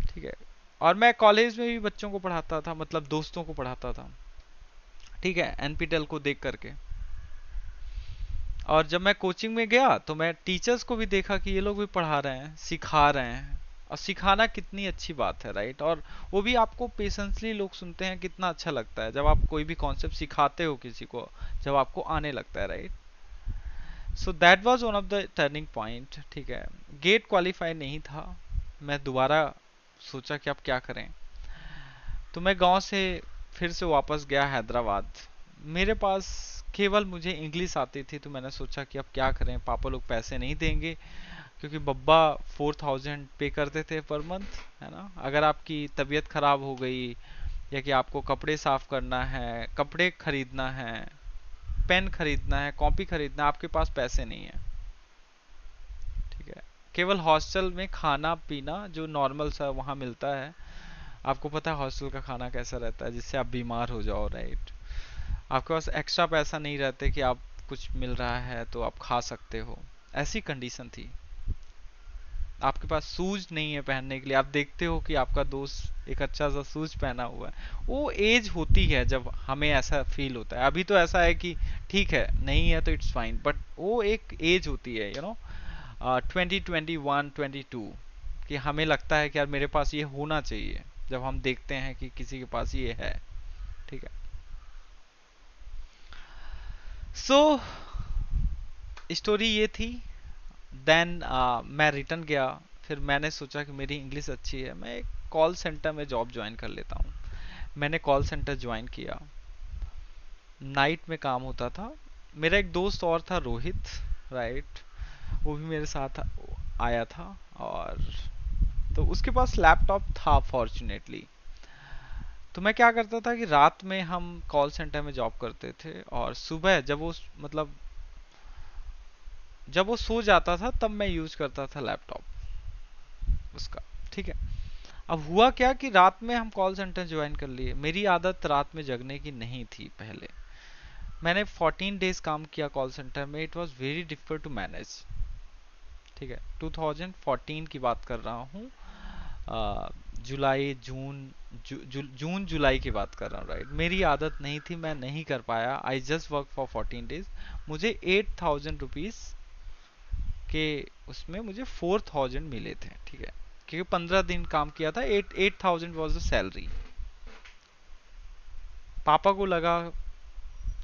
ठीक है। और मैं कॉलेज में भी बच्चों को पढ़ाता था, मतलब दोस्तों को पढ़ाता था, ठीक है, NPTEL को देख करके। और जब मैं कोचिंग में गया तो मैं टीचर्स को भी देखा कि ये लोग भी पढ़ा रहे हैं, सिखा रहे हैं। और सिखाना कितनी अच्छी बात है, राइट। और वो भी आपको पेशेंसली लोग सुनते हैं, कितना अच्छा लगता है जब आप कोई भी कॉन्सेप्ट सिखाते हो किसी को, जब आपको आने लगता है, right. So that was one of the turning point, ठीक है। गेट क्वालिफाई नहीं था, मैं दोबारा सोचा कि अब क्या करें। तो मैं गांव से फिर से वापस गया हैदराबाद। मेरे पास केवल मुझे इंग्लिश आती थी, तो मैंने सोचा कि अब क्या करें, पापा लोग पैसे नहीं देंगे, क्योंकि बब्बा 4000 पे करते थे पर मंथ, है ना। अगर आपकी तबीयत खराब हो गई या कि आपको कपड़े साफ करना है, कपड़े खरीदना है, पेन खरीदना है, कॉपी खरीदना है, आपके पास पैसे नहीं है, ठीक है। केवल हॉस्टल में खाना पीना जो नॉर्मल सा वहाँ मिलता है, आपको पता है हॉस्टल का खाना कैसा रहता है, जिससे आप बीमार हो जाओ, राइट। आपके पास एक्स्ट्रा पैसा नहीं रहते कि आप कुछ मिल रहा है तो आप खा सकते हो, ऐसी कंडीशन थी। आपके पास शूज नहीं है पहनने के लिए, आप देखते हो कि आपका दोस्त एक अच्छा सा शूज पहना हुआ है। वो एज होती है जब हमें ऐसा फील होता है। अभी तो ऐसा है कि ठीक है, नहीं है तो इट्स फाइन, बट वो एक एज होती है, 20, 21, 22, कि हमें लगता है कि यार मेरे पास ये होना चाहिए, जब हम देखते हैं कि किसी के पास ये है, ठीक है। सो स्टोरी ये थी। देन मैं रिटर्न गया। फिर मैंने सोचा कि मेरी इंग्लिश अच्छी है, मैं एक कॉल सेंटर में जॉब ज्वाइन कर लेता हूँ। मैंने कॉल सेंटर ज्वाइन किया, नाइट में काम होता था। मेरा एक दोस्त और था, रोहित, राइट, वो भी मेरे साथ आया था। और तो उसके पास लैपटॉप था फॉर्चुनेटली। तो मैं क्या करता था कि रात में हम कॉल सेंटर में जॉब करते थे, और सुबह जब वो, मतलब जब वो सो जाता था तब मैं यूज करता था लैपटॉप उसका, ठीक है। अब हुआ क्या कि रात में हम कॉल सेंटर ज्वाइन कर लिए। मेरी आदत रात में जगने की नहीं थी पहले। मैंने 14 डेज काम किया कॉल सेंटर में, it was very difficult to manage, ठीक है। 2014 की बात कर रहा हूँ, जुलाई जून, जून जुलाई की बात कर रहा हूँ, राइट। मेरी आदत नहीं थी, मैं नहीं कर पाया। I just work for 14 days. मुझे 8000 रुपीज के उसमें मुझे 4000 मिले थे, ठीक है, क्योंकि 15 दिन काम किया था। 8000 वॉज द सैलरी। पापा को लगा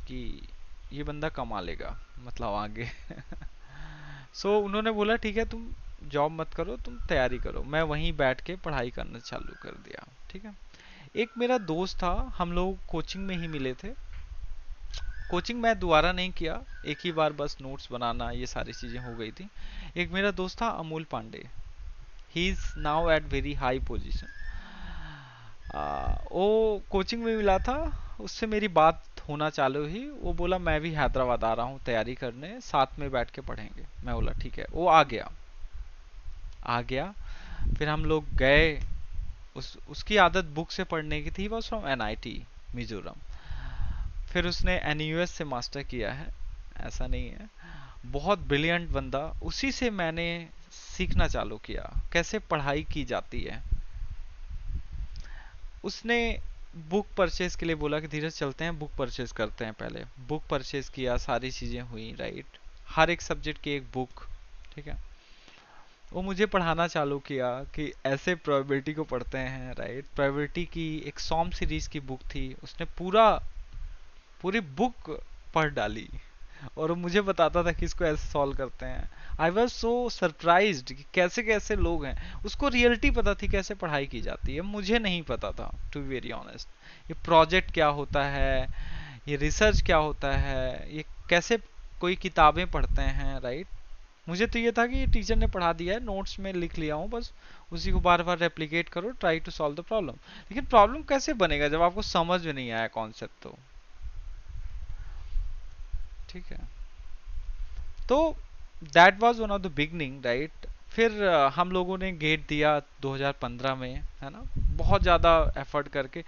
कि ये बंदा कमा लेगा, मतलब आगे। सो उन्होंने बोला ठीक है, तुम जॉब मत करो, तुम तैयारी करो। मैं वहीं बैठ के पढ़ाई करना चालू कर दिया। ठीक है। एक मेरा दोस्त था, हम लोग कोचिंग में ही मिले थे। कोचिंग मैं दोबारा नहीं किया, एक ही बार बस नोट्स बनाना ये सारी चीज़ें हो गई थी। एक मेरा दोस्त था Amul Pandey, he is now at very high position. वो कोचिंग में मिला था, उससे मेरी बात होना चालू हुई। वो बोला मैं भी हैदराबाद आ रहा हूँ तैयारी करने, साथ में बैठ के पढ़ेंगे। मैं बोला ठीक है। वो आ गया। फिर हम लोग गए। उसकी आदत बुक से पढ़ने की थी, वॉज फ्रॉम एनआईटी मिजोरम। फिर उसने एनयूएस से मास्टर किया है, ऐसा नहीं है। बहुत ब्रिलियंट बंदा। उसी से मैंने सीखना चालू किया कैसे पढ़ाई की जाती है। उसने बुक परचेज के लिए बोला कि धीरज चलते हैं बुक परचेज करते हैं। पहले बुक परचेज किया, सारी चीज़ें हुई, राइट। हर एक सब्जेक्ट की एक बुक। ठीक है। वो मुझे पढ़ाना चालू किया कि ऐसे प्रोबेबिलिटी को पढ़ते हैं, राइट। प्रोबेबिलिटी की एक सॉम सीरीज की बुक थी, उसने पूरी बुक पढ़ डाली। और वो मुझे बताता था कि इसको ऐसे सॉल्व करते हैं। आई वॉज सो सरप्राइज्ड कि कैसे कैसे लोग हैं। उसको रियलिटी पता थी कैसे पढ़ाई की जाती है, मुझे नहीं पता था, टू बी वेरी ऑनेस्ट। ये प्रोजेक्ट क्या होता है, ये रिसर्च क्या होता है, ये कैसे कोई किताबें पढ़ते हैं, राइट। मुझे तो ये था कि टीचर ने पढ़ा दिया है, नोट्स में लिख लिया हूँ बस, उसी को बार बार रेप्लिकेट करो, try to solve the problem. लेकिन प्रॉब्लम कैसे बनेगा जब आपको समझ में नहीं आया कॉन्सेप्ट तो। ठीक है। तो that was one of the beginning, right. फिर हम लोगों ने गेट दिया 2015 में, है ना, बहुत ज़्यादा एफर्ट करके।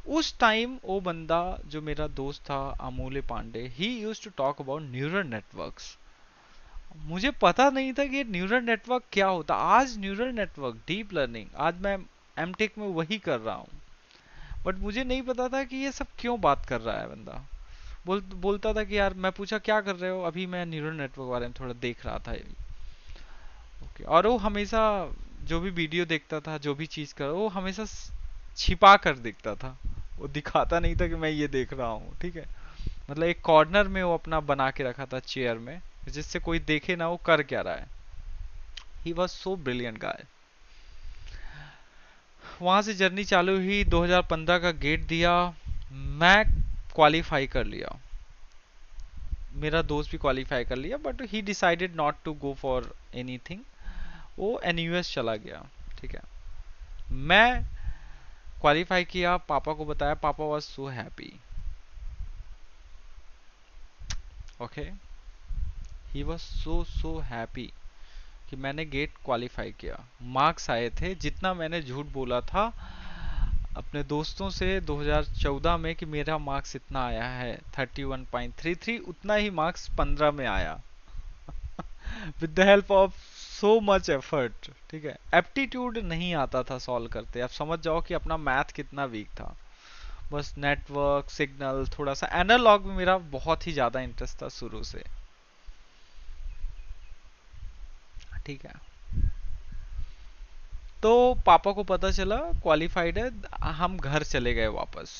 उस टाइम वो बंदा जो मेरा दोस्त था Amulya Pandey, he used to talk about neural networks. मुझे पता नहीं था कि ये न्यूरल नेटवर्क क्या होता। आज न्यूरल नेटवर्क, डीप लर्निंग, आज मैं एमटेक में वही कर रहा हूँ। बट मुझे नहीं पता था कि ये सब क्यों बात कर रहा है बंदा। बोलता था कि यार, मैं पूछा क्या कर रहे हो, अभी मैं न्यूरल नेटवर्क बारे में थोड़ा देख रहा था। ओके। और वो हमेशा जो भी वीडियो देखता था, जो भी चीज कर, वो हमेशा छिपा कर देखता था। वो दिखाता नहीं था कि मैं ये देख रहा हूँ। ठीक है। मतलब एक कॉर्नर में वो अपना बना के रखा था चेयर में, जिससे कोई देखे ना वो कर क्या रहा है। ही वॉज सो ब्रिलियंट गाय। वहां से जर्नी चालू हुई, 2015 का गेट दिया। मैं क्वालिफाई कर लिया, मेरा दोस्त भी क्वालिफाई कर लिया, but he decided not to go for anything. वो एनयूएस चला गया। ठीक है। मैं क्वालिफाई किया, पापा को बताया, पापा was so happy. Okay. He was so so happy कि मैंने गेट क्वालिफाई किया। मार्क्स आए थे, जितना मैंने झूठ बोला था अपने दोस्तों से 2014 में कि मेरा मार्क्स इतना आया है 31.33, उतना ही मार्क्स 15 में आया। With the help of so much effort. ठीक है। एप्टीट्यूड नहीं आता था सॉल्व करते, आप समझ जाओ कि अपना मैथ कितना वीक था। बस नेटवर्क सिग्नल, थोड़ा सा एनालॉग में मेरा बहुत ही ज्यादा इंटरेस्ट था शुरू से। ठीक है। तो पापा को पता चला क्वालिफाइड है, हम घर चले गए वापस।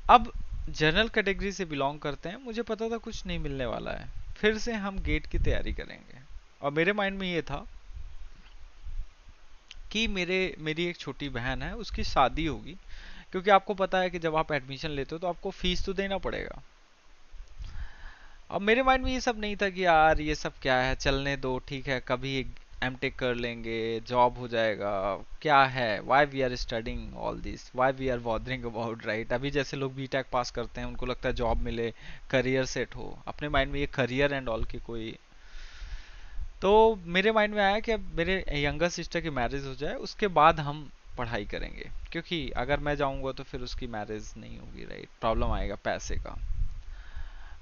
अब जनरल कैटेगरी से बिलोंग करते हैं, मुझे पता था कुछ नहीं मिलने वाला है। फिर से हम गेट की तैयारी करेंगे। और मेरे माइंड में ये था कि मेरी एक छोटी बहन है, उसकी शादी होगी। क्योंकि आपको पता है कि जब आप एडमिशन लेते हो तो आपको फीस तो देना पड़ेगा। अब मेरे माइंड में ये सब नहीं था कि यार ये सब क्या है, चलने दो, ठीक है, कभी एमटेक कर लेंगे, जॉब हो जाएगा, क्या है, why we are studying all this, why we are bothering about, right. अभी जैसे लोग बीटेक पास करते हैं, उनको लगता है जॉब मिले, करियर सेट हो। अपने माइंड में ये करियर एंड ऑल की कोई। तो मेरे माइंड में आया कि अब मेरे यंगर सिस्टर की मैरिज हो जाए, उसके बाद हम पढ़ाई करेंगे। क्योंकि अगर मैं जाऊंगा तो फिर उसकी मैरिज नहीं होगी, राइट, प्रॉब्लम आएगा पैसे का।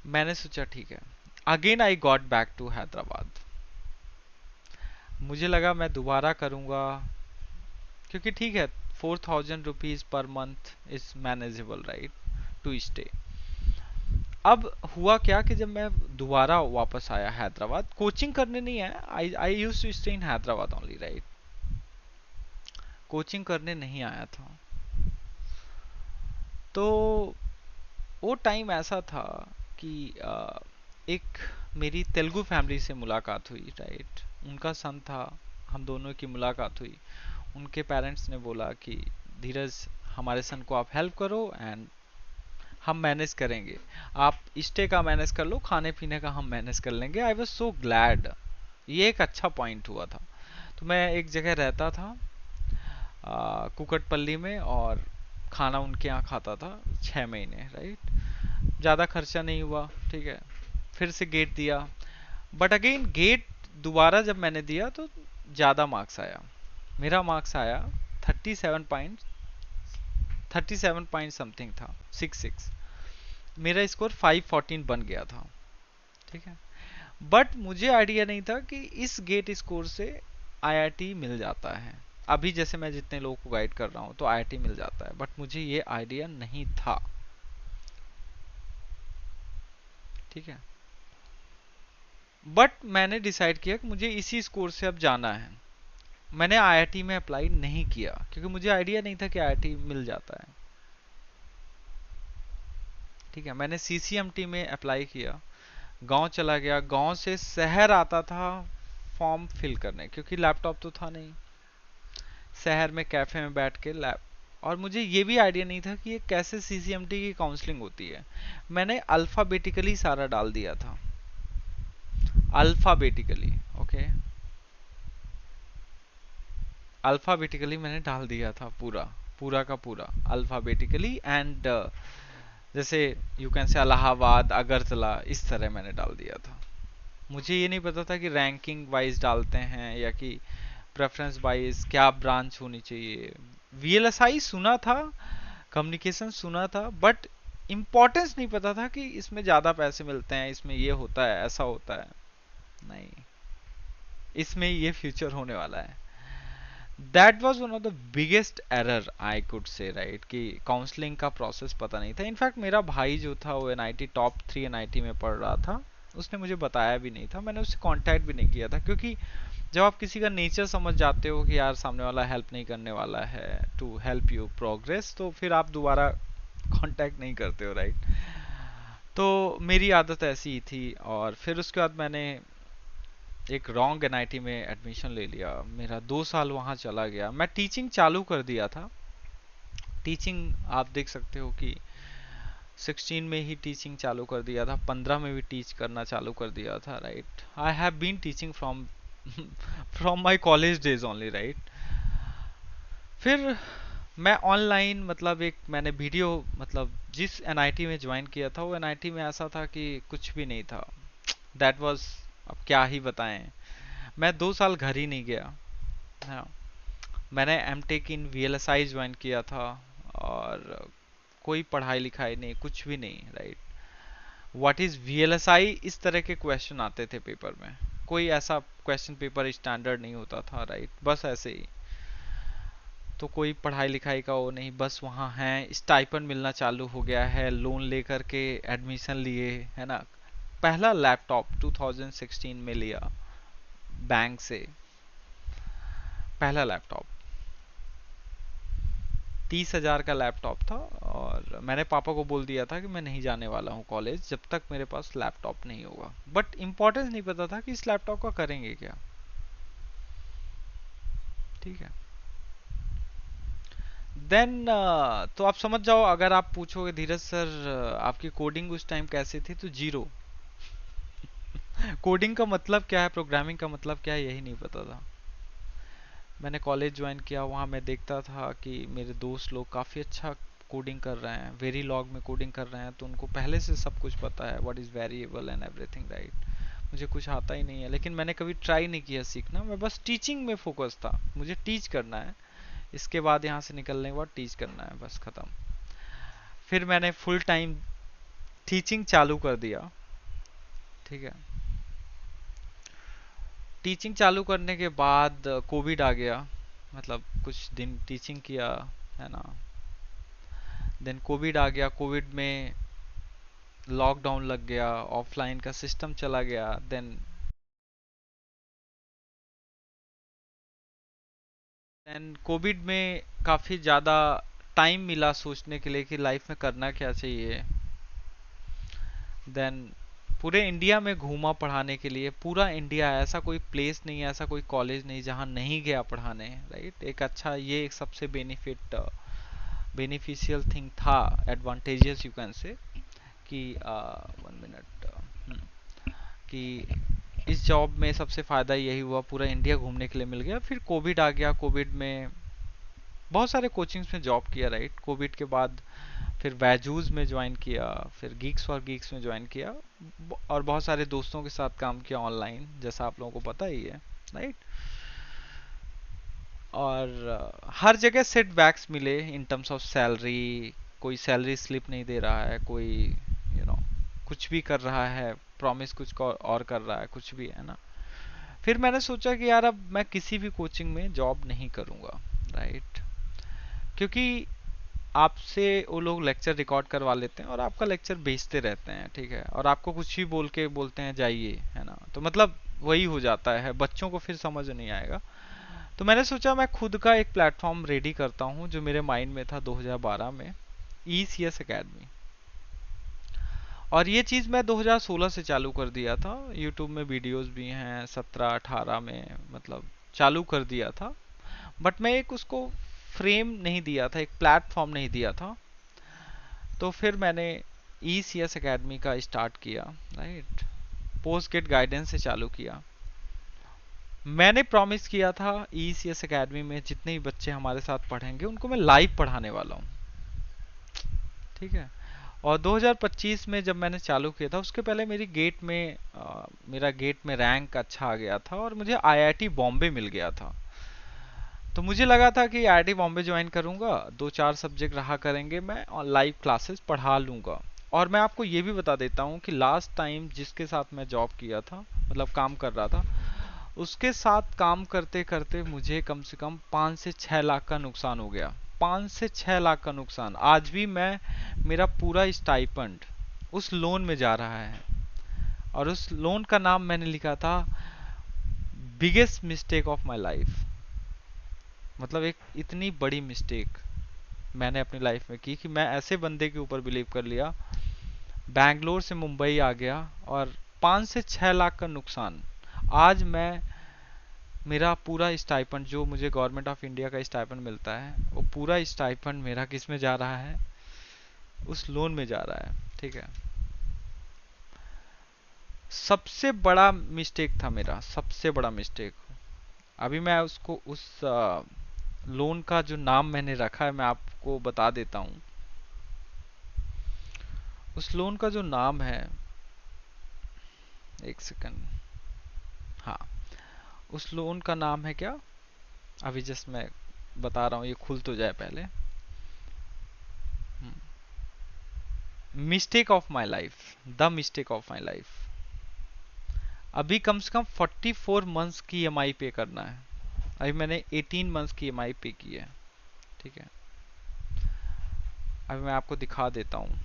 मैंने सोचा ठीक है। Again I got back to Hyderabad. मुझे लगा मैं दोबारा करूंगा, क्योंकि ठीक है, 4000 rupees per month is manageable, right, to stay. अब हुआ क्या कि जब मैं दोबारा वापस आया हैदराबाद, कोचिंग करने नहीं आया, I I use to stay in Hyderabad only, right. Coaching करने नहीं आया था। तो वो टाइम ऐसा था कि एक मेरी तेलुगु फैमिली से मुलाकात हुई, राइट। उनका सन था, हम दोनों की मुलाकात हुई। उनके पेरेंट्स ने बोला कि धीरज, हमारे सन को आप हेल्प करो एंड हम मैनेज करेंगे। आप स्टे का मैनेज कर लो, खाने पीने का हम मैनेज कर लेंगे। I was so glad. ये एक अच्छा पॉइंट हुआ था। तो मैं एक जगह रहता था कुकटपल्ली में, और खाना उनके यहाँ खाता था 6 महीने, राइट। ज़्यादा खर्चा नहीं हुआ, ठीक है। फिर से गेट दिया, बट अगेन गेट दोबारा जब मैंने दिया तो ज़्यादा मार्क्स आया। मेरा मार्क्स आया 37 पॉइंट समथिंग था, 66। मेरा स्कोर 514 बन गया था, ठीक है। बट मुझे आइडिया नहीं था कि इस गेट स्कोर से आईआईटी मिल जाता है। अभी जैसे मैं जितने लोगों को गाइड कर रहा हूँ तो आईआईटी मिल जाता है, बट मुझे ये आइडिया नहीं था, ठीक है। बट मैंने डिसाइड किया कि मुझे इसी स्कोर से अब जाना है। मैंने आईआईटी में अप्लाई नहीं किया क्योंकि मुझे आइडिया नहीं था कि आईआईटी मिल जाता है, ठीक है। मैंने सीसीएमटी में अप्लाई किया, गांव चला गया, गांव से शहर आता था फॉर्म फिल करने, क्योंकि लैपटॉप तो था नहीं। शहर में कैफे में बैठ के लैप, और मुझे ये भी आइडिया नहीं था कि ये कैसे सीसीएमटी की काउंसलिंग होती है। मैंने अल्फाबेटिकली सारा डाल दिया था, अल्फाबेटिकली, ओके। अल्फाबेटिकली मैंने डाल दिया था पूरा, पूरा का पूरा अल्फाबेटिकली। एंड जैसे you can say Allahabad, Agartala, इस तरह मैंने डाल दिया था। मुझे ये नहीं पता था कि रैंकिंग वाइज डालते हैं या कि प्रेफरेंस वाइज क्या ब्रांच होनी चाहिए। वीएलएसआई सुना था, कम्युनिकेशन सुना था, बट इम्पोर्टेंस नहीं पता था कि इसमें ज़्यादा पैसे मिलते हैं, इसमें ये होता है, ऐसा होता है। नहीं, इसमें ये फ्यूचर होने वाला है। That was one of the biggest error I could say, right, कि काउंसलिंग का प्रोसेस पता नहीं था। इनफैक्ट मेरा भाई जो था वो एनआईटी टॉप 3 एनआईटी में पढ़ रहा था, उसने मुझे बताया भी नहीं था, मैंने उससे कांटेक्ट भी नहीं किया था। क्योंकि जब आप किसी का नेचर समझ जाते हो कि यार सामने वाला हेल्प नहीं करने वाला है टू हेल्प यू प्रोग्रेस, तो फिर आप दोबारा कांटेक्ट नहीं करते हो, राइट। तो मेरी आदत ऐसी ही थी, और फिर उसके बाद मैंने एक रॉन्ग एनआईटी में एडमिशन ले लिया। मेरा 2 साल वहाँ चला गया। मैं टीचिंग चालू कर दिया था। टीचिंग आप देख सकते हो कि 16 में ही टीचिंग चालू कर दिया था, 15 में भी टीच करना चालू कर दिया था, right. I have been teaching from from my college days only, right. फिर मैं ऑनलाइन, मतलब एक मैंने वीडियो, मतलब जिस एनआईटी में ज्वाइन किया था वो एनआईटी में ऐसा था कि कुछ भी नहीं था। दैट वाज, अब क्या ही बताएं। मैं 2 साल घर ही नहीं गया। हाँ, मैंने एमटेक इन वीएलएसआई ज्वाइन किया था, और कोई पढ़ाई लिखाई नहीं, कुछ भी नहीं, राइट। व्हाट इज वीएलएसआई, इस तरह के क्वेश्चन आते थे पेपर में। कोई ऐसा क्वेश्चन पेपर स्टैंडर्ड नहीं होता था, राइट, बस ऐसे ही। तो कोई पढ़ाई लिखाई का वो नहीं, बस वहाँ है। स्टाइपेंड मिलना चालू हो गया है, लोन लेकर के एडमिशन लिए, है ना। पहला लैपटॉप 2016 में लिया बैंक से, पहला लैपटॉप 30,000 का लैपटॉप था। और मैंने पापा को बोल दिया था कि मैं नहीं जाने वाला हूँ कॉलेज जब तक मेरे पास लैपटॉप नहीं होगा। बट इम्पोर्टेंस नहीं पता था कि इस लैपटॉप का करेंगे क्या, ठीक है। देन तो आप समझ जाओ, अगर आप पूछोगे धीरज सर आपकी कोडिंग उस टाइम कैसी थी, तो जीरो। कोडिंग का मतलब क्या है, प्रोग्रामिंग का मतलब क्या है, यही नहीं पता था। मैंने कॉलेज ज्वाइन किया, वहाँ मैं देखता था कि मेरे दोस्त लोग काफ़ी अच्छा कोडिंग कर रहे हैं, वेरी लॉग में कोडिंग कर रहे हैं, तो उनको पहले से सब कुछ पता है, what is variable and everything, right. मुझे कुछ आता ही नहीं है, लेकिन मैंने कभी ट्राई नहीं किया सीखना। मैं बस टीचिंग में फोकस था, मुझे टीच करना है, इसके बाद यहाँ से निकलने के बाद टीच करना है, बस खत्म। फिर मैंने फुल टाइम टीचिंग चालू कर दिया, ठीक है। टीचिंग चालू करने के बाद कोविड आ गया, मतलब कुछ दिन टीचिंग किया, है ना। देन कोविड आ गया, कोविड में लॉकडाउन लग गया, ऑफलाइन का सिस्टम चला गया। देन कोविड में काफ़ी ज़्यादा टाइम मिला सोचने के लिए कि लाइफ में करना क्या चाहिए। देन पूरे इंडिया में घूमा पढ़ाने के लिए, पूरा इंडिया, ऐसा कोई प्लेस नहीं है, ऐसा कोई कॉलेज नहीं जहाँ नहीं गया पढ़ाने, राइट। एक अच्छा, ये एक सबसे बेनिफिशियल थिंग था, एडवांटेजेस यू कैन से, कि 1 मिनट, कि इस जॉब में सबसे फ़ायदा यही हुआ, पूरा इंडिया घूमने के लिए मिल गया। फिर कोविड आ गया, कोविड में बहुत सारे कोचिंग्स में जॉब किया, राइट। कोविड के बाद फिर बैजूज में ज्वाइन किया, फिर गीक्स फॉर गीक्स में ज्वाइन किया, और बहुत सारे दोस्तों के साथ काम किया ऑनलाइन, जैसा आप लोगों को पता ही है, राइट। और हर जगह सेटबैक्स मिले इन टर्म्स ऑफ सैलरी। कोई सैलरी स्लिप नहीं दे रहा है, कोई कुछ भी कर रहा है, प्रॉमिस कुछ और कर रहा है, कुछ भी, है ना। फिर मैंने सोचा कि यार अब मैं किसी भी कोचिंग में जॉब नहीं करूँगा, राइट। क्योंकि आपसे वो लोग लेक्चर रिकॉर्ड करवा लेते हैं और आपका लेक्चर भेजते रहते हैं, ठीक है, और आपको कुछ भी बोल के बोलते हैं जाइए, है ना। तो मतलब वही हो जाता है, बच्चों को फिर समझ नहीं आएगा। तो मैंने सोचा मैं खुद का एक प्लेटफॉर्म रेडी करता हूँ, जो मेरे माइंड में था 2012 में, ECS एकेडमी। और ये चीज़ मैं 2016 से चालू कर दिया था। यूट्यूब में वीडियोस भी हैं, 17-18 में मतलब चालू कर दिया था। बट मैं एक उसको फ्रेम नहीं दिया था, एक प्लेटफॉर्म नहीं दिया था। तो फिर मैंने ECS एकेडमी का स्टार्ट किया, राइट। पोस्ट गेट गाइडेंस से चालू किया। मैंने प्रॉमिस किया था ECS एकेडमी में जितने भी बच्चे हमारे साथ पढ़ेंगे उनको मैं लाइव पढ़ाने वाला हूँ, ठीक है। और 2025 में जब मैंने चालू किया था, उसके पहले मेरा गेट में रैंक अच्छा आ गया था और मुझे IIT बॉम्बे मिल गया था। तो मुझे लगा था कि IIT बॉम्बे ज्वाइन करूंगा, 2-4 सब्जेक्ट रहा करेंगे, मैं और लाइव क्लासेस पढ़ा लूंगा। और मैं आपको ये भी बता देता हूँ कि लास्ट टाइम जिसके साथ मैं जॉब किया था, मतलब काम कर रहा था, उसके साथ काम करते करते मुझे कम से कम 5 से 6 लाख का नुकसान हो गया। 5 से 6 लाख का नुकसान। आज भी मेरा पूरा स्टाइपेंड उस लोन में जा रहा है, और उस लोन का नाम मैंने लिखा था biggest mistake of my life. मतलब एक इतनी बड़ी मिस्टेक मैंने अपनी लाइफ में की कि मैं ऐसे बंदे के ऊपर बिलीव कर लिया, बैंगलोर से मुंबई आ गया, और 5 से 6 लाख का नुकसान। आज मेरा पूरा स्टाइपेंड, जो मुझे गवर्नमेंट ऑफ इंडिया का स्टाइपेंड मिलता है, वो पूरा स्टाइपेंड मेरा किस में जा रहा है, उस लोन में जा रहा है, ठीक है। सबसे बड़ा मिस्टेक था मेरा, सबसे बड़ा मिस्टेक। अभी मैं उसको, उस लोन का जो नाम मैंने रखा है, मैं आपको बता देता हूँ। उस लोन का जो नाम है, एक सेकंड, हाँ, उस लोन का नाम है क्या, अभी जस्ट मैं बता रहा हूँ, ये खुल तो जाए पहले। Mistake of my life, the mistake of my life. अभी कम से कम 44 मंथ्स की EMI पे करना है। अभी मैंने 18 मंथ्स की EMI पे की है, ठीक है। अभी मैं आपको दिखा देता हूँ,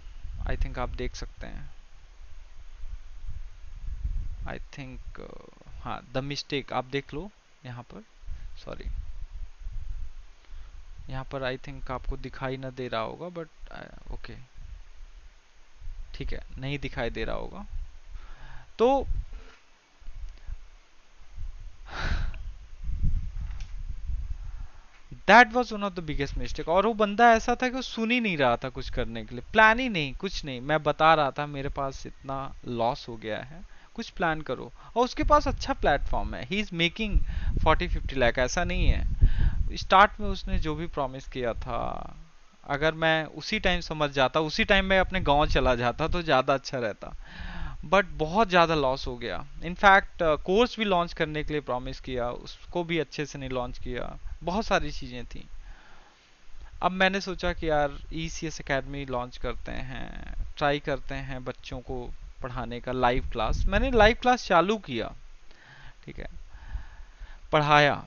आई थिंक आप देख सकते हैं। आई थिंक, हाँ, द मिस्टेक आप देख लो यहाँ पर, सॉरी, यहाँ पर आई थिंक आपको दिखाई ना दे रहा होगा, बट ओके, ठीक है, नहीं दिखाई दे रहा होगा। तो that was one of the biggest mistake. और वो बंदा ऐसा था कि वो सुन ही नहीं रहा था कुछ करने के लिए, प्लान ही नहीं, कुछ नहीं। मैं बता रहा था मेरे पास इतना लॉस हो गया है, कुछ प्लान करो। और उसके पास अच्छा प्लेटफॉर्म है, ही इज मेकिंग 40-50 लाख, ऐसा नहीं है। स्टार्ट में उसने जो भी प्रॉमिस किया था, अगर मैं उसी टाइम समझ जाता, उसी टाइम मैं अपने गांव चला जाता तो ज़्यादा अच्छा रहता। बट बहुत ज़्यादा लॉस हो गया। इनफैक्ट कोर्स भी लॉन्च करने के लिए प्रॉमिस किया, उसको भी अच्छे से नहीं लॉन्च किया, बहुत सारी चीज़ें थी। अब मैंने सोचा कि यार ECS एकेडमी लॉन्च करते हैं, ट्राई करते हैं बच्चों को पढ़ाने का, लाइव क्लास। मैंने लाइव क्लास चालू किया, ठीक है, पढ़ाया।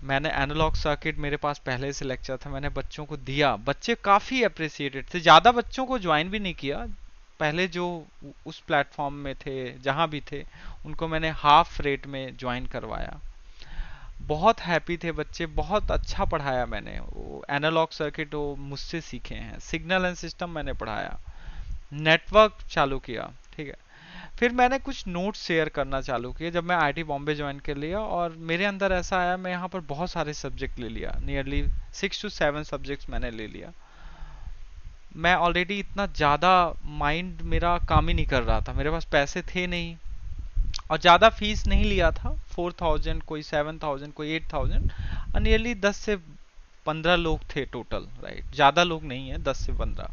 मैंने एनालॉग सर्किट, मेरे पास पहले से लेक्चर था, मैंने बच्चों को दिया। बच्चे काफ़ी अप्रिसिएटेड थे। ज़्यादा बच्चों को ज्वाइन भी नहीं किया, पहले जो उस प्लेटफॉर्म में थे, जहाँ भी थे, उनको मैंने हाफ रेट में ज्वाइन करवाया। बहुत हैप्पी थे बच्चे, बहुत अच्छा पढ़ाया मैंने। वो एनालॉग सर्किट वो मुझसे सीखे हैं, सिग्नल एंड सिस्टम मैंने पढ़ाया, नेटवर्क चालू किया, ठीक है। फिर मैंने कुछ नोट्स शेयर करना चालू किए जब मैं आईआईटी बॉम्बे ज्वाइन कर लिया, और मेरे अंदर ऐसा आया, मैं यहाँ पर बहुत सारे सब्जेक्ट ले लिया, नियरली 6 to 7 सब्जेक्ट्स मैंने ले लिया। मैं ऑलरेडी इतना ज़्यादा, माइंड मेरा काम ही नहीं कर रहा था, मेरे पास पैसे थे नहीं, और ज़्यादा फीस नहीं लिया था, 4000, कोई 7000, कोई 8000, और नियरली 10 से 15 लोग थे टोटल, राइट, ज़्यादा लोग नहीं है, 10 से 15।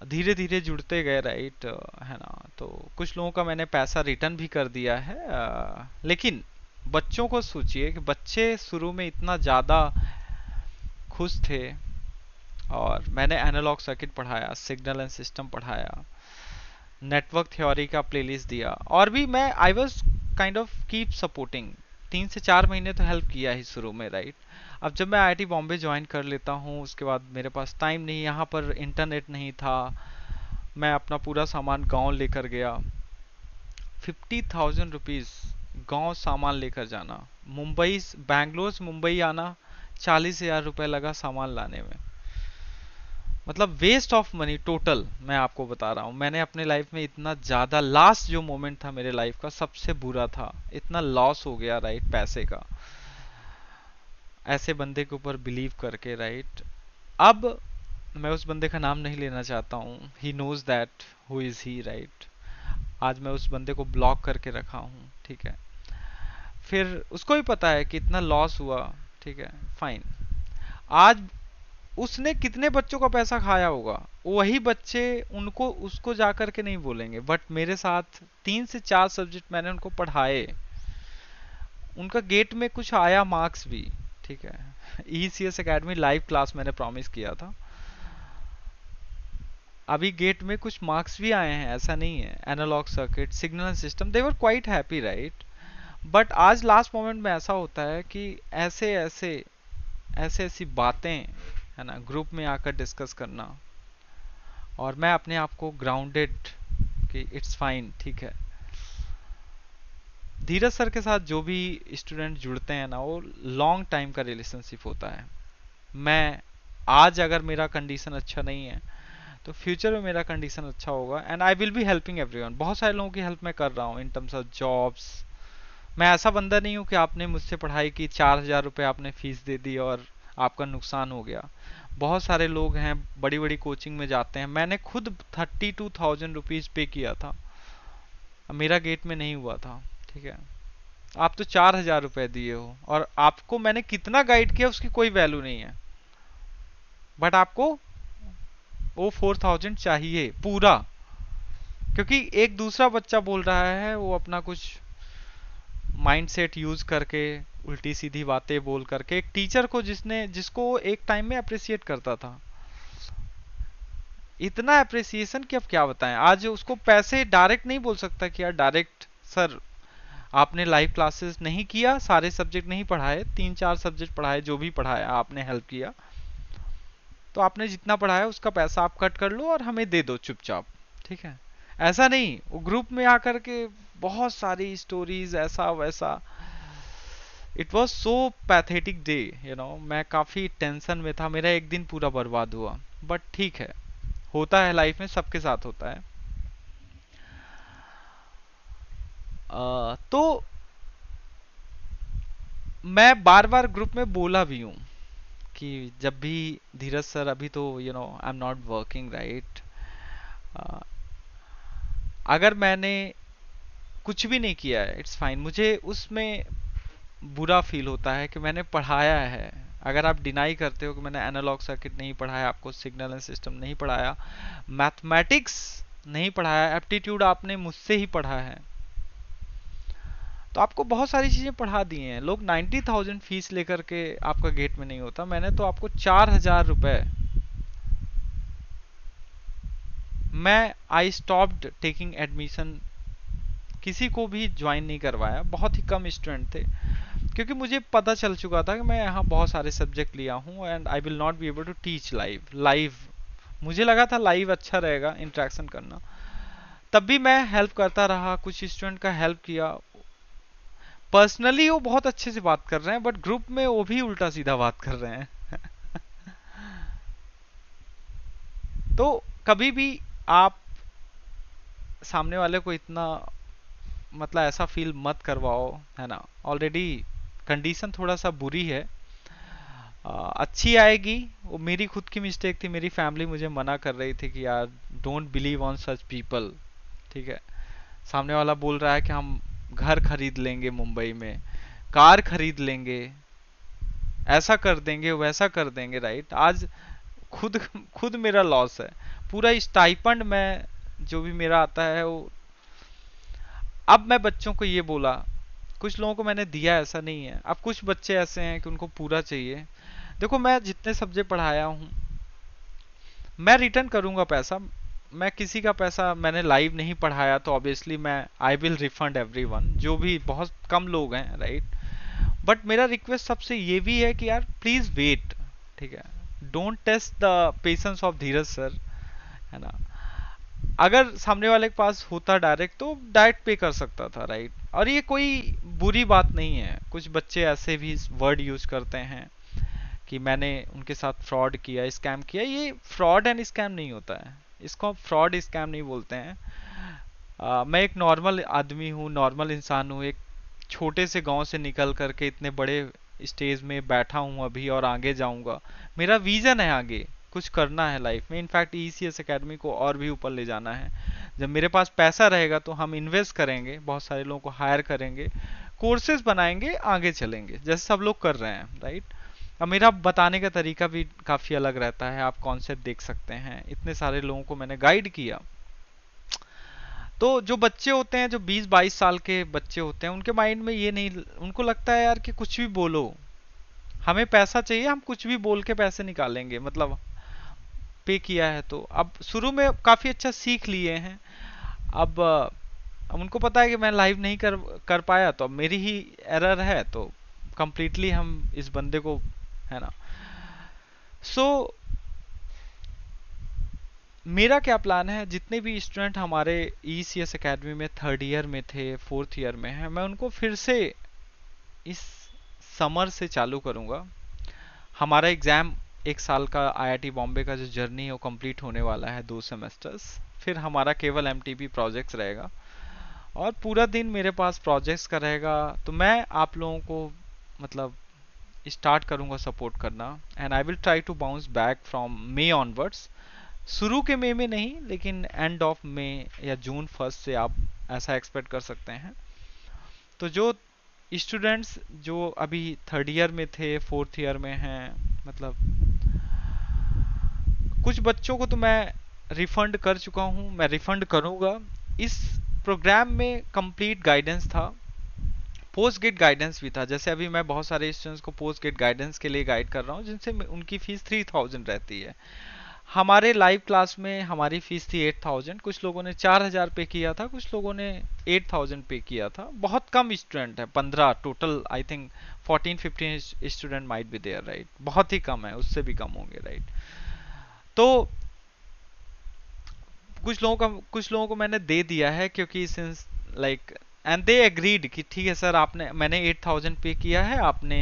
धीरे धीरे जुड़ते गए, राइट, है ना। तो कुछ लोगों का मैंने पैसा रिटर्न भी कर दिया है, लेकिन बच्चों को सोचिए कि बच्चे शुरू में इतना ज़्यादा खुश थे, और मैंने एनालॉग सर्किट पढ़ाया, सिग्नल एंड सिस्टम पढ़ाया, नेटवर्क थ्योरी का प्लेलिस्ट दिया, और भी मैं I was kind of keep supporting. 3 से 4 महीने तो हेल्प किया ही शुरू में, राइट। अब जब मैं आईआईटी बॉम्बे ज्वाइन कर लेता हूँ, उसके बाद मेरे पास टाइम नहीं, यहाँ पर इंटरनेट नहीं था, मैं अपना पूरा सामान गांव लेकर गया। 50,000 रुपीज़ गांव सामान लेकर जाना, मुंबई, बैंगलोर से मुंबई आना, 40,000 रुपये लगा सामान लाने में। मतलब वेस्ट ऑफ मनी टोटल, मैं आपको बता रहा हूँ। मैंने अपने लाइफ में इतना ज़्यादा, लास्ट जो मोमेंट था मेरे लाइफ का सबसे बुरा था, इतना लॉस हो गया, राइट, पैसे का, ऐसे बंदे के ऊपर बिलीव करके, राइट। अब मैं उस बंदे का नाम नहीं लेना चाहता हूँ, he knows that who is he, right. आज मैं उस बंदे को ब्लॉक करके रखा हूँ, ठीक है। फिर उसको भी पता है कि इतना लॉस हुआ, ठीक है, फाइन। आज उसने कितने बच्चों का पैसा खाया होगा, वही बच्चे उनको, उसको जा करके नहीं बोलेंगे, बट मेरे साथ 3 से 4 सब्जेक्ट मैंने उनको पढ़ाए, उनका गेट में कुछ आया मार्क्स भी, ठीक है। ईसीएस एकेडमी लाइव क्लास मैंने प्रॉमिस किया था, अभी गेट में कुछ मार्क्स भी आए हैं, ऐसा नहीं है। Analog circuit, signal system, they were quite happy, right. But आज लास्ट मोमेंट में ऐसा होता है कि ऐसे ऐसे ऐसे ऐसी बातें, है ना, ग्रुप में आकर डिस्कस करना, और मैं अपने आप को ग्राउंडेड कि इट्स फाइन, ठीक है। धीरज सर के साथ जो भी स्टूडेंट जुड़ते हैं ना, वो लॉन्ग टाइम का रिलेशनशिप होता है। मैं आज अगर मेरा कंडीशन अच्छा नहीं है, तो फ्यूचर में मेरा कंडीशन अच्छा होगा, and I will be helping everyone. बहुत सारे लोगों की हेल्प मैं कर रहा हूँ इन टर्म्स ऑफ जॉब्स। मैं ऐसा बंदा नहीं हूँ कि आपने मुझसे पढ़ाई की, 4,000 रुपये आपने फीस दे दी और आपका नुकसान हो गया। बहुत सारे लोग हैं, बड़ी बड़ी कोचिंग में जाते हैं, मैंने खुद 32,000 रुपीज पे किया था, मेरा गेट में नहीं हुआ था, ठीक है। आप तो 4,000 रुपये दिए हो, और आपको मैंने कितना गाइड किया उसकी कोई वैल्यू नहीं है, बट आपको वो 4,000 चाहिए पूरा, क्योंकि एक दूसरा बच्चा बोल रहा है, वो अपना कुछ माइंडसेट यूज करके, उल्टी सीधी बातें बोल करके, एक टीचर को जिसको एक टाइम में अप्रिसिएट करता था, इतना अप्रिसिएशन कि अब क्या बताएं। आज उसको पैसे डायरेक्ट नहीं बोल सकता कि यार डायरेक्ट सर आपने लाइव क्लासेस नहीं किया, सारे सब्जेक्ट नहीं पढ़ाए, 3 4 सब्जेक्ट पढ़ाए, जो भी पढ़ाया आपने हेल्प किया, तो आपने जितना पढ़ाया उसका पैसा आप कट कर लो और हमें दे दो चुपचाप, ठीक है। ऐसा नहीं, वो ग्रुप में आकर के बहुत सारी स्टोरीज, ऐसा वैसा, it was so pathetic day, मैं काफी टेंशन में था, मेरा एक दिन पूरा बर्बाद हुआ, बट ठीक है, होता है लाइफ में, सबके साथ होता है। तो मैं बार बार ग्रुप में बोला भी हूँ कि जब भी, धीरज सर अभी तो I am not working, right, अगर मैंने कुछ भी नहीं किया है, इट्स फाइन, मुझे उसमें बुरा फील होता है कि मैंने पढ़ाया है। अगर आप डिनाई करते हो कि मैंने एनालॉग सर्किट नहीं पढ़ाया, आपको सिग्नल एंड सिस्टम नहीं पढ़ाया, मैथमेटिक्स नहीं पढ़ाया, एप्टीट्यूड आपने मुझसे ही पढ़ा है, तो आपको बहुत सारी चीजें पढ़ा दी हैं। लोग 90,000 फीस लेकर के आपका गेट में नहीं होता, मैंने तो आपको 4,000 रुपए, मैं आई स्टॉप्ड टेकिंग एडमिशन, किसी को भी ज्वाइन नहीं करवाया, बहुत ही कम स्टूडेंट थे, क्योंकि मुझे पता चल चुका था कि मैं यहाँ बहुत सारे सब्जेक्ट लिया हूँ, and I will not be able to teach live. मुझे लगा था लाइव अच्छा रहेगा इंटरेक्शन करना, तब भी मैं हेल्प करता रहा, कुछ स्टूडेंट का हेल्प किया। पर्सनली वो बहुत अच्छे से बात कर रहे हैं, बट ग्रुप में वो भी उल्टा सीधा बात कर रहे हैं। तो कभी भी आप सामने वाले को इतना मतलब ऐसा फील मत करवाओ, है ना। ऑलरेडी कंडीशन थोड़ा सा बुरी है। अच्छी आएगी। वो मेरी खुद की मिस्टेक थी, मेरी फैमिली मुझे मना कर रही थी कि यार don't believe on such people. ठीक है। सामने वाला बोल रहा है कि हम घर खरीद लेंगे मुंबई में, कार खरीद लेंगे, ऐसा कर देंगे वैसा कर देंगे, राइट। आज खुद खुद मेरा लॉस है। पूरा स्टाइपेंड मैं जो भी मेरा आता है वो, अब मैं बच्चों को ये बोला, कुछ लोगों को मैंने दिया, ऐसा नहीं है। अब कुछ बच्चे ऐसे हैं कि उनको पूरा चाहिए। देखो मैं जितने सब्जेक्ट पढ़ाया हूँ मैं रिटर्न करूंगा पैसा। मैं किसी का पैसा मैंने लाइव नहीं पढ़ाया तो ऑब्वियसली मैं आई विल रिफंड एवरीवन, जो भी बहुत कम लोग हैं, राइट। बट मेरा रिक्वेस्ट सबसे ये भी है कि यार प्लीज वेट। ठीक है। Don't test the patience of Dheeraj sir, है ना। अगर सामने वाले के पास होता डायरेक्ट तो डायरेक्ट पे कर सकता था, राइट। और ये कोई बुरी बात नहीं है। कुछ बच्चे ऐसे भी वर्ड यूज करते हैं कि मैंने उनके साथ फ्रॉड किया, स्कैम किया। ये फ्रॉड एंड स्कैम नहीं होता है, इसको फ्रॉड स्कैम नहीं बोलते हैं। मैं एक नॉर्मल आदमी हूँ, नॉर्मल इंसान हूँ, एक छोटे से गांव से निकल करके इतने बड़े स्टेज में बैठा हूँ अभी, और आगे जाऊंगा। मेरा विजन है आगे कुछ करना है लाइफ में। इनफैक्ट ईसीएस एकेडमी को और भी ऊपर ले जाना है। जब मेरे पास पैसा रहेगा तो हम इन्वेस्ट करेंगे, बहुत सारे लोगों को हायर करेंगे, कोर्सेज बनाएंगे, आगे चलेंगे जैसे सब लोग कर रहे हैं, राइट। अब मेरा बताने का तरीका भी काफी अलग रहता है, आप कॉन्सेप्ट देख सकते हैं। इतने सारे लोगों को मैंने गाइड किया। तो जो बच्चे होते हैं, जो 20-22 साल के बच्चे होते हैं, उनके माइंड में ये नहीं, उनको लगता है यार कि कुछ भी बोलो, हमें पैसा चाहिए, हम कुछ भी बोल के पैसे निकालेंगे, मतलब पे किया है तो। अब शुरू में काफी अच्छा सीख लिए हैं। अब उनको पता है कि मैं लाइव नहीं कर कर पाया तो अब मेरी ही एरर है, तो कंप्लीटली हम इस बंदे को, है ना। सो मेरा क्या प्लान है, जितने भी स्टूडेंट हमारे ईसीएस एकेडमी में थर्ड ईयर में थे, फोर्थ ईयर में हैं, मैं उनको फिर से इस समर से चालू करूंगा। हमारा एग्जाम एक साल का आईआईटी बॉम्बे का जो जर्नी है वो कंप्लीट होने वाला है, 2 सेमेस्टर्स। फिर हमारा केवल एमटीबी प्रोजेक्ट्स रहेगा और पूरा दिन मेरे पास प्रोजेक्ट्स का रहेगा। तो मैं आप लोगों को मतलब स्टार्ट करूंगा सपोर्ट करना, and I will try to bounce back from May onwards. शुरू के मई में नहीं, लेकिन एंड ऑफ मई या जून फर्स्ट से आप ऐसा एक्सपेक्ट कर सकते हैं। तो जो स्टूडेंट्स जो अभी थर्ड ईयर में थे, फोर्थ ईयर में हैं, मतलब कुछ बच्चों को तो मैं रिफंड कर चुका हूं, मैं रिफंड करूंगा। इस प्रोग्राम में कंप्लीट गाइडेंस था, पोस्ट गेट गाइडेंस भी था। जैसे अभी मैं बहुत सारे स्टूडेंट्स को पोस्ट गेट गाइडेंस के लिए गाइड कर रहा हूँ, जिनसे उनकी फीस 3000 रहती है। हमारे लाइव क्लास में हमारी फीस थी 8000। कुछ लोगों ने 4000 पे किया था, कुछ लोगों ने 8000 पे किया था। बहुत कम स्टूडेंट है, 15 total, I think 14-15 student might be there, right. बहुत ही कम है, उससे भी कम होंगे, राइट। तो कुछ लोगों को मैंने दे दिया है, क्योंकि since like and they agreed कि ठीक है सर, आपने मैंने 8000 पे किया है, आपने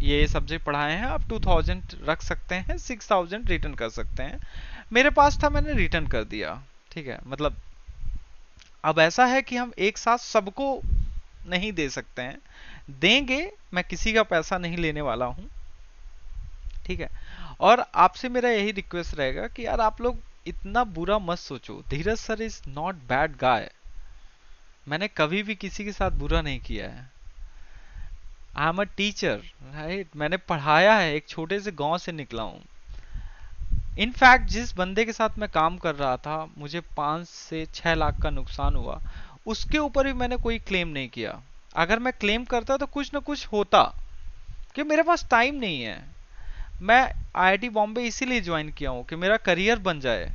ये सब्जेक्ट पढ़ाए हैं, आप 2000 रख सकते हैं, 6000 रिटर्न कर सकते हैं। मेरे पास था, मैंने रिटर्न कर दिया। ठीक है। मतलब अब ऐसा है कि हम एक साथ सबको नहीं दे सकते हैं, देंगे। मैं किसी का पैसा नहीं लेने वाला हूं। ठीक है। और आपसे मेरा यही रिक्वेस्ट रहेगा कि यार आप लोग इतना बुरा मत सोचो। Dheeraj sir is not bad guy. मैंने कभी भी किसी के साथ बुरा नहीं किया है। I am a teacher, right. मैंने पढ़ाया है, एक छोटे से गांव से निकला हूं। इनफैक्ट जिस बंदे के साथ मैं काम कर रहा था, मुझे 5 से 6 लाख का नुकसान हुआ, उसके ऊपर भी मैंने कोई क्लेम नहीं किया। अगर मैं क्लेम करता तो कुछ ना कुछ होता, कि मेरे पास टाइम नहीं है। मैं आईआईटी बॉम्बे इसीलिए ज्वाइन किया हूं कि मेरा करियर बन जाए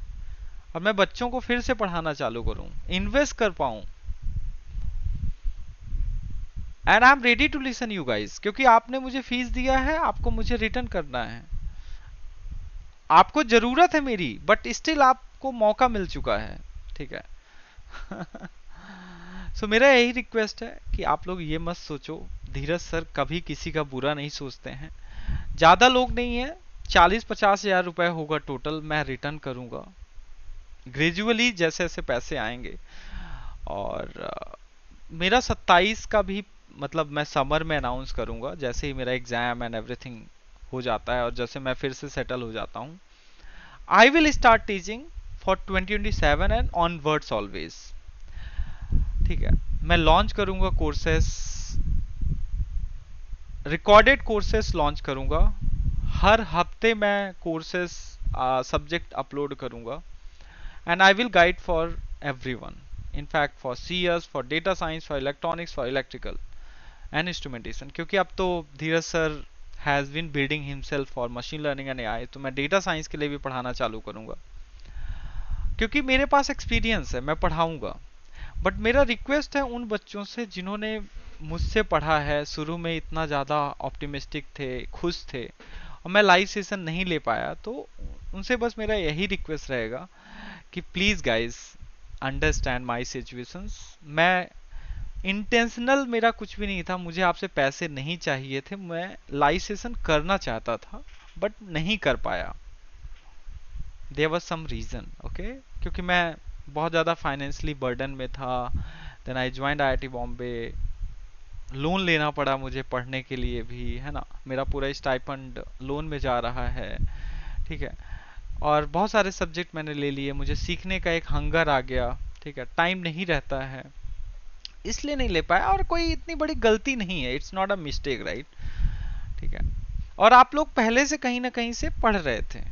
और मैं बच्चों को फिर से पढ़ाना चालू करूं, इन्वेस्ट कर पाऊं। And I am ready to listen you guys, क्योंकि आपने मुझे फीस दिया है, आपको मुझे रिटर्न करना है। आपको जरूरत है मेरी, बट स्टिल आपको मौका मिल चुका है। ठीक है। सो मेरा यही रिक्वेस्ट है कि आप लोग ये मत सोचो, धीरज सर कभी किसी का बुरा नहीं सोचते हैं। ज्यादा लोग नहीं है, 40-50 हजार रुपए होगा टोटल, मैं रिटर्न करूंगा। ग्रेजुअली जैसे जैसे पैसे आएंगे। और मेरा 27 का भी मतलब मैं समर में अनाउंस करूंगा, जैसे ही मेरा एग्जाम एंड एवरीथिंग हो जाता है और जैसे मैं फिर से सेटल हो जाता हूँ। I will start teaching for 2027 and onwards always. ठीक है, मैं लॉन्च करूंगा कोर्सेस, रिकॉर्डेड कोर्सेस लॉन्च करूंगा। हर हफ्ते मैं कोर्सेस सब्जेक्ट अपलोड करूंगा and I will guide for everyone, in fact for CS, for data science, for electronics, for electrical and instrumentation। क्योंकि अब तो Dheeraj sir has been building himself for machine learning and AI, तो मैं data science के लिए भी पढ़ाना चालू करूंगा क्योंकि मेरे पास एक्सपीरियंस है, मैं पढ़ाऊंगा। बट मेरा रिक्वेस्ट है उन बच्चों से जिन्होंने मुझसे पढ़ा है, शुरू में इतना ज़्यादा ऑप्टिमिस्टिक थे, खुश थे, और मैं लाइव सेशन नहीं ले पाया, तो उनसे बस मेरा यही रिक्वेस्ट रहेगा कि please guys understand my situations. मैं इंटेंशनल मेरा कुछ भी नहीं था, मुझे आपसे पैसे नहीं चाहिए थे, मैं लाइव सेशन करना चाहता था बट नहीं कर पाया। There was some reason, okay, क्योंकि मैं बहुत ज़्यादा फाइनेंशियली बर्डन में था। Then I joined IIT Bombay, loan लेना पड़ा मुझे पढ़ने के लिए भी, है ना, मेरा पूरा स्टाइपेंड लोन में जा रहा है। ठीक है, और बहुत सारे सब्जेक्ट मैंने ले लिए, मुझे सीखने का एक हंगर आ गया। ठीक है, टाइम नहीं रहता है, इसलिए नहीं ले पाया, और कोई इतनी बड़ी गलती नहीं है, it's not a mistake, right. ठीक है, और आप लोग पहले से कहीं ना कहीं से पढ़ रहे थे,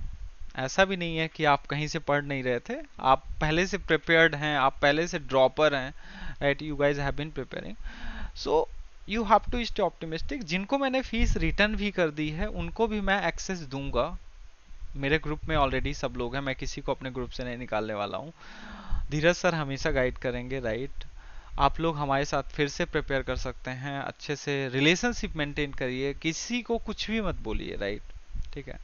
ऐसा भी नहीं है कि आप कहीं से पढ़ नहीं रहे थे, आप पहले से प्रिपेयर्ड हैं, आप पहले से ड्रॉपर हैं, right, you guys have been preparing. So you have to stay optimistic. जिनको मैंने फीस रिटर्न भी कर दी है उनको भी मैं एक्सेस दूंगा, मेरे ग्रुप में ऑलरेडी सब लोग हैं, मैं किसी को अपने ग्रुप से नहीं निकालने वाला हूँ। धीरज सर हमेशा गाइड करेंगे, राइट। आप लोग हमारे साथ फिर से प्रिपेयर कर सकते हैं, अच्छे से रिलेशनशिप मेंटेन करिए, किसी को कुछ भी मत बोलिए, राइट। ठीक है,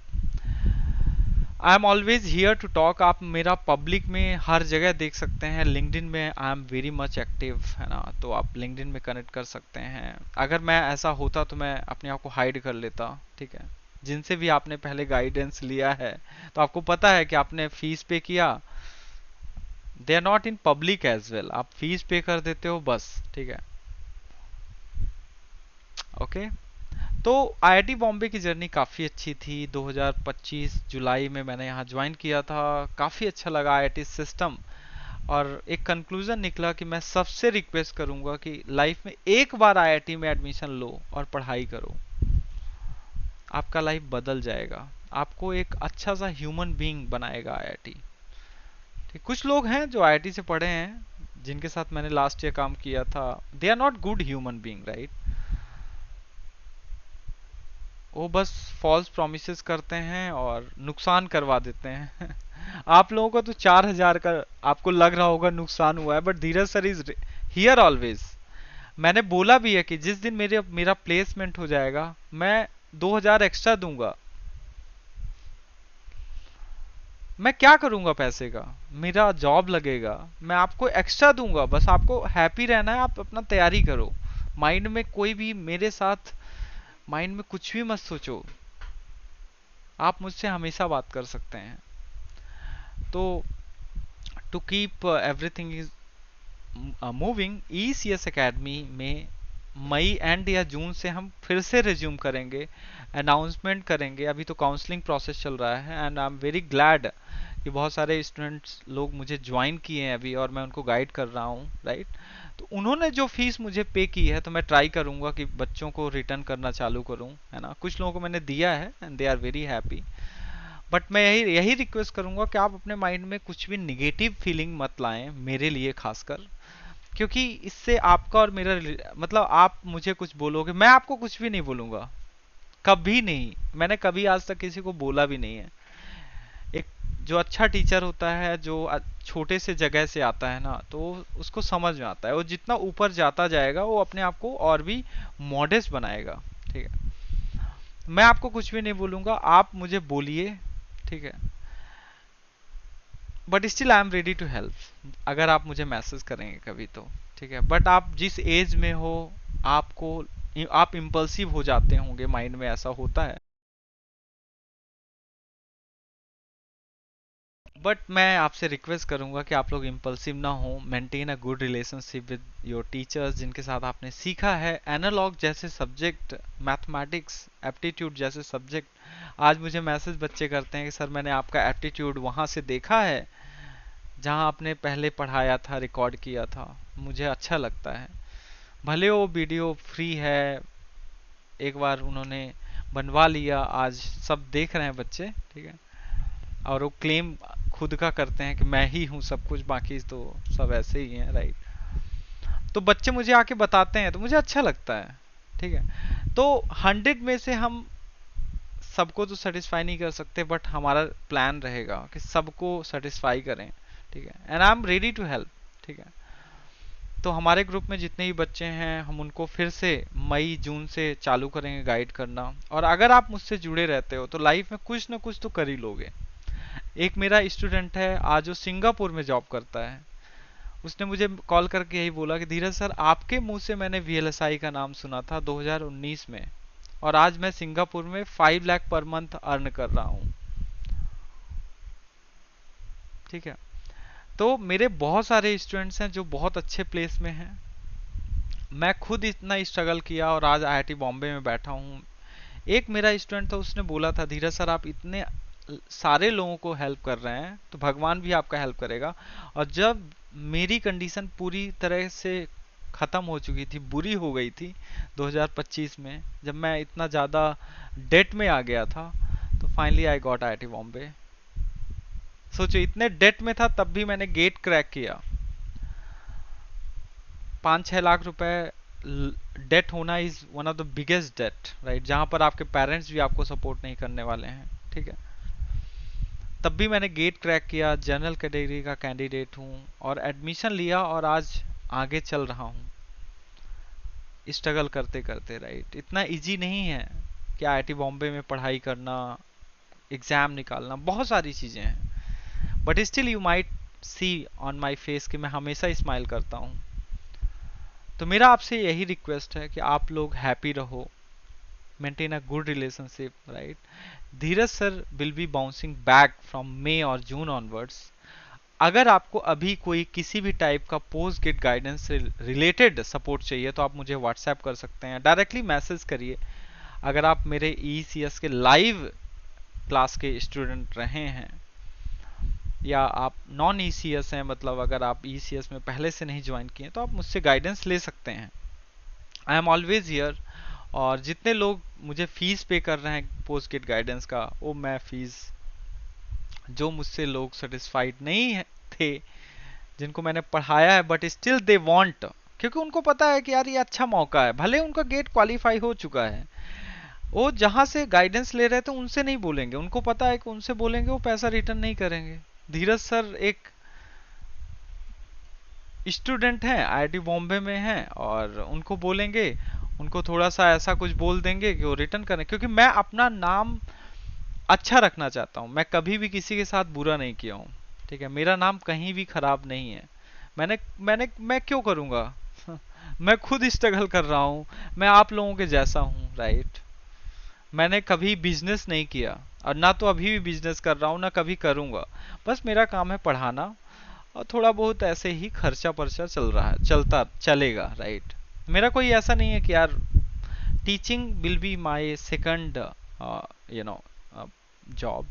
I am always here to talk. आप मेरा पब्लिक में हर जगह देख सकते हैं, लिंक्डइन में I am very much active, है ना, तो आप लिंक्डइन में कनेक्ट कर सकते हैं। अगर मैं ऐसा होता तो मैं अपने आप को हाइड कर लेता। ठीक है, जिनसे भी आपने पहले गाइडेंस लिया है तो आपको पता है कि आपने फीस पे किया, they are not in public as well, आप फीस पे कर देते हो बस। ठीक है, ओके। तो आईआईटी बॉम्बे की जर्नी काफ़ी अच्छी थी। 2025 जुलाई में मैंने यहाँ ज्वाइन किया था, काफ़ी अच्छा लगा आईआईटी सिस्टम, और एक कंक्लूजन निकला कि मैं सबसे रिक्वेस्ट करूंगा कि लाइफ में एक बार आईआईटी में एडमिशन लो और पढ़ाई करो, आपका लाइफ बदल जाएगा, आपको एक अच्छा सा ह्यूमन बीइंग बनाएगा आईआईटी। ठीक, कुछ लोग हैं जो आईआईटी से पढ़े हैं, जिनके साथ मैंने लास्ट ईयर काम किया था, they are not good human being, right. वो बस फॉल्स प्रोमिसेस करते हैं और नुकसान करवा देते हैं। आप लोगों को तो 4,000 का आपको लग रहा होगा नुकसान हुआ है, but Dheeraj sir is here always. मैंने बोला भी है कि जिस दिन मेरा प्लेसमेंट हो जाएगा मैं 2,000 एक्स्ट्रा दूंगा। मैं क्या करूंगा पैसे का, मेरा जॉब लगेगा, मैं आपको एक्स्ट्रा दूंगा, बस आपको हैप्पी रहना है, आप अपना तैयारी करो। माइंड में कोई भी मेरे साथ माइंड में कुछ भी मत सोचो, आप मुझसे हमेशा बात कर सकते हैं। तो to keep everything is moving, ECS academy में मई एंड या जून से हम फिर से रिज्यूम करेंगे, अनाउंसमेंट करेंगे। अभी तो काउंसलिंग प्रोसेस चल रहा है and I am very glad कि बहुत सारे स्टूडेंट्स लोग मुझे ज्वाइन किए हैं अभी, और मैं उनको गाइड कर रहा हूँ, राइट। तो उन्होंने जो फीस मुझे पे की है, तो मैं ट्राई करूंगा कि बच्चों को रिटर्न करना चालू करूं, है ना। कुछ लोगों को मैंने दिया है and they are very happy, but मैं यही यही रिक्वेस्ट करूंगा कि आप अपने माइंड में कुछ भी निगेटिव फीलिंग मत लाएं, मेरे लिए खासकर, क्योंकि इससे आपका और मेरा मतलब आप मुझे कुछ बोलोगे, मैं आपको कुछ भी नहीं बोलूंगा, कभी नहीं, मैंने कभी आज तक किसी को बोला भी नहीं है। एक जो अच्छा टीचर होता है, जो छोटे से जगह से आता है ना, तो उसको समझ में आता है, वो जितना ऊपर जाता जाएगा वो अपने आप को और भी मॉडेस्ट बनाएगा। ठीक है, मैं आपको कुछ भी नहीं बोलूंगा, आप मुझे बोलिए, ठीक है, but still I am ready to help, अगर आप मुझे मैसेज करेंगे कभी तो। ठीक है, बट आप जिस एज में हो, आपको आप इम्पल्सिव हो जाते होंगे, माइंड में ऐसा होता है। बट मैं आपसे रिक्वेस्ट करूंगा कि आप लोग इम्पल्सिव ना हो, maintain a good relationship with your teachers जिनके साथ आपने सीखा है। एनालॉग जैसे सब्जेक्ट, मैथमेटिक्स, एप्टीट्यूड जैसे सब्जेक्ट, आज मुझे मैसेज बच्चे करते हैं कि सर मैंने आपका एप्टीट्यूड वहां से देखा है जहां आपने पहले पढ़ाया था, रिकॉर्ड किया था, मुझे अच्छा लगता है। भले वो वीडियो फ्री है, एक बार उन्होंने बनवा लिया, आज सब देख रहे हैं बच्चे, ठीक है, और वो क्लेम खुद का करते हैं कि मैं ही हूँ सब कुछ, बाकी तो सब ऐसे ही हैं, राइट। तो बच्चे मुझे आके बताते हैं तो मुझे अच्छा लगता है, ठीक है। तो 100 में से हम सबको तो सेटिस्फाई नहीं कर सकते, बट हमारा प्लान रहेगा कि सबको सेटिस्फाई करें, ठीक है, and I am ready to help, ठीक है। तो हमारे ग्रुप में जितने भी बच्चे हैं हम उनको फिर से मई जून से चालू करेंगे गाइड करना। और अगर आप मुझसे जुड़े रहते हो तो लाइफ में कुछ ना कुछ तो कर ही लोगे। एक मेरा स्टूडेंट है आज, जो सिंगापुर में जॉब करता है, उसने मुझे कॉल करके यही बोला कि धीरज सर, आपके मुंह से मैंने वीएलएसआई का नाम सुना था 2019 में, और आज मैं सिंगापुर में 5 लाख पर मंथ अर्न कर रहा हूँ, ठीक है। तो मेरे बहुत सारे स्टूडेंट्स हैं जो बहुत अच्छे प्लेस में हैं। मैं खुद इतना स्ट्रगल किया और आज आईआईटी बॉम्बे में बैठा हूँ। एक मेरा स्टूडेंट था, उसने बोला था धीरज सर आप इतने सारे लोगों को हेल्प कर रहे हैं तो भगवान भी आपका हेल्प करेगा। और जब मेरी कंडीशन पूरी तरह से खत्म हो चुकी थी, बुरी हो गई थी 2025 में, जब मैं इतना ज़्यादा डेट में आ गया था, तो finally I got IIT Bombay. सोचो इतने डेट में था तब भी मैंने गेट क्रैक किया। 5-6 लाख रुपए डेट होना is one of the biggest debt, right, जहां पर आपके पेरेंट्स भी आपको सपोर्ट नहीं करने वाले हैं, ठीक है। तब भी मैंने गेट क्रैक किया, जनरल कैटेगरी का कैंडिडेट हूँ और एडमिशन लिया और आज आगे चल रहा हूँ स्ट्रगल करते करते, राइट। इतना इजी नहीं है कि आईआईटी बॉम्बे में पढ़ाई करना, एग्जाम निकालना, बहुत सारी चीजें हैं, but still you might see on my face कि मैं हमेशा स्माइल करता हूँ। तो मेरा आपसे यही रिक्वेस्ट है कि आप लोग हैप्पी रहो, maintain a good relationship, right. Dheeraj sir will be bouncing back from May और जून ऑनवर्ड्स। अगर आपको अभी कोई किसी भी टाइप का पोस्ट गेट गाइडेंस से रिलेटेड सपोर्ट चाहिए तो आप मुझे व्हाट्सएप कर सकते हैं, डायरेक्टली मैसेज करिए। अगर आप मेरे ईसीएस के लाइव क्लास के स्टूडेंट रहे हैं या आप नॉन ईसीएस हैं, मतलब अगर आप ईसीएस में पहले से नहीं ज्वाइन किए तो आप मुझसे गाइडेंस ले सकते हैं। आई एम ऑलवेज हियर। और जितने लोग मुझे फीस पे कर रहे हैं पोस्ट गेट गाइडेंस का, वो मैं फीस, जो मुझसे लोग सेटिस्फाइड नहीं थे, जिनको मैंने पढ़ाया है बट स्टिल दे वांट, क्योंकि उनको पता है कि यार ये अच्छा मौका है, भले उनका गेट क्वालिफाई हो चुका है, वो जहां से गाइडेंस ले रहे थे उनसे नहीं बोलेंगे, उनको पता है कि उनसे बोलेंगे वो पैसा रिटर्न नहीं करेंगे। धीरज सर एक स्टूडेंट हैं, आईआईटी बॉम्बे में हैं, और उनको बोलेंगे, उनको थोड़ा सा ऐसा कुछ बोल देंगे कि वो रिटर्न करें, क्योंकि मैं अपना नाम अच्छा रखना चाहता हूँ। मैं कभी भी किसी के साथ बुरा नहीं किया हूँ, ठीक है, मेरा नाम कहीं भी खराब नहीं है। मैं क्यों करूँगा मैं खुद स्ट्रगल कर रहा हूँ, मैं आप लोगों के जैसा हूँ, राइट। मैंने कभी बिजनेस नहीं किया और ना तो अभी भी बिजनेस कर रहा हूँ, ना कभी करूँगा। बस मेरा काम है पढ़ाना, और थोड़ा बहुत ऐसे ही खर्चा पर्चा चल रहा है, चलता चलेगा, राइट। मेरा कोई ऐसा नहीं है कि यार teaching will be my second you know job.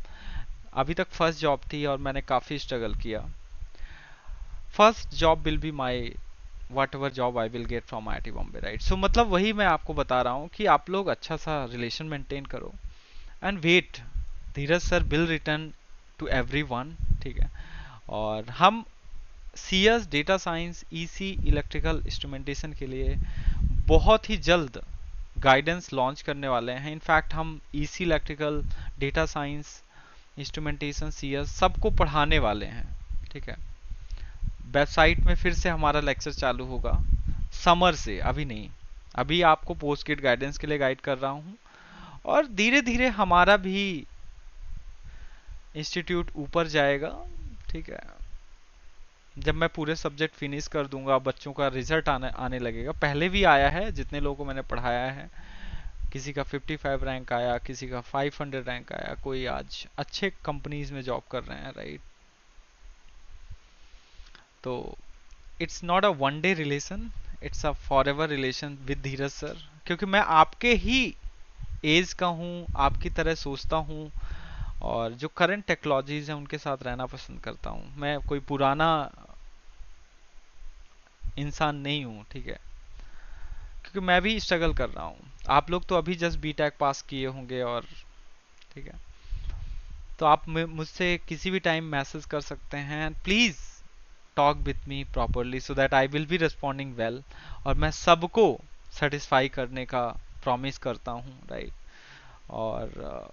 अभी तक फर्स्ट जॉब थी और मैंने काफ़ी स्ट्रगल किया। First job will be my whatever job I will get from IIT Bombay, right. So मतलब वही मैं आपको बता रहा हूँ कि आप लोग अच्छा सा रिलेशन मेंटेन करो and wait, Dheeraj sir will return to everyone, ठीक है। और हम CS data science EC electrical instrumentation के लिए बहुत ही जल्द गाइडेंस लॉन्च करने वाले हैं। इनफैक्ट हम EC electrical, data science, instrumentation, CS सबको पढ़ाने वाले हैं, ठीक है। वेबसाइट में फिर से हमारा लेक्चर चालू होगा समर से, अभी नहीं, अभी आपको पोस्ट गेट गाइडेंस के लिए गाइड कर रहा हूँ, और धीरे धीरे हमारा भी इंस्टीट्यूट ऊपर जाएगा, ठीक है। जब मैं पूरे सब्जेक्ट फिनिश कर दूंगा, बच्चों का रिजल्ट आने लगेगा, पहले भी आया है जितने लोगों को मैंने पढ़ाया है, किसी का 55 रैंक आया, किसी का 500 रैंक आया, कोई आज अच्छे कंपनीज में जॉब कर रहे हैं, राइट। तो it's not a one day relation, it's a for ever relation with Dheeraj sir, क्योंकि मैं आपके ही एज का हूँ, आपकी तरह सोचता हूँ, और जो करंट टेक्नोलॉजीज हैं उनके साथ रहना पसंद करता हूँ। मैं कोई पुराना इंसान नहीं हूँ, ठीक है, क्योंकि मैं भी स्ट्रगल कर रहा हूँ। आप लोग तो अभी जस्ट बीटेक पास किए होंगे, और ठीक है, तो आप मुझसे किसी भी टाइम मैसेज कर सकते हैं। Please talk with me properly so that I will be responding well, और मैं सबको सेटिस्फाई करने का प्रॉमिस करता हूँ, राइट। और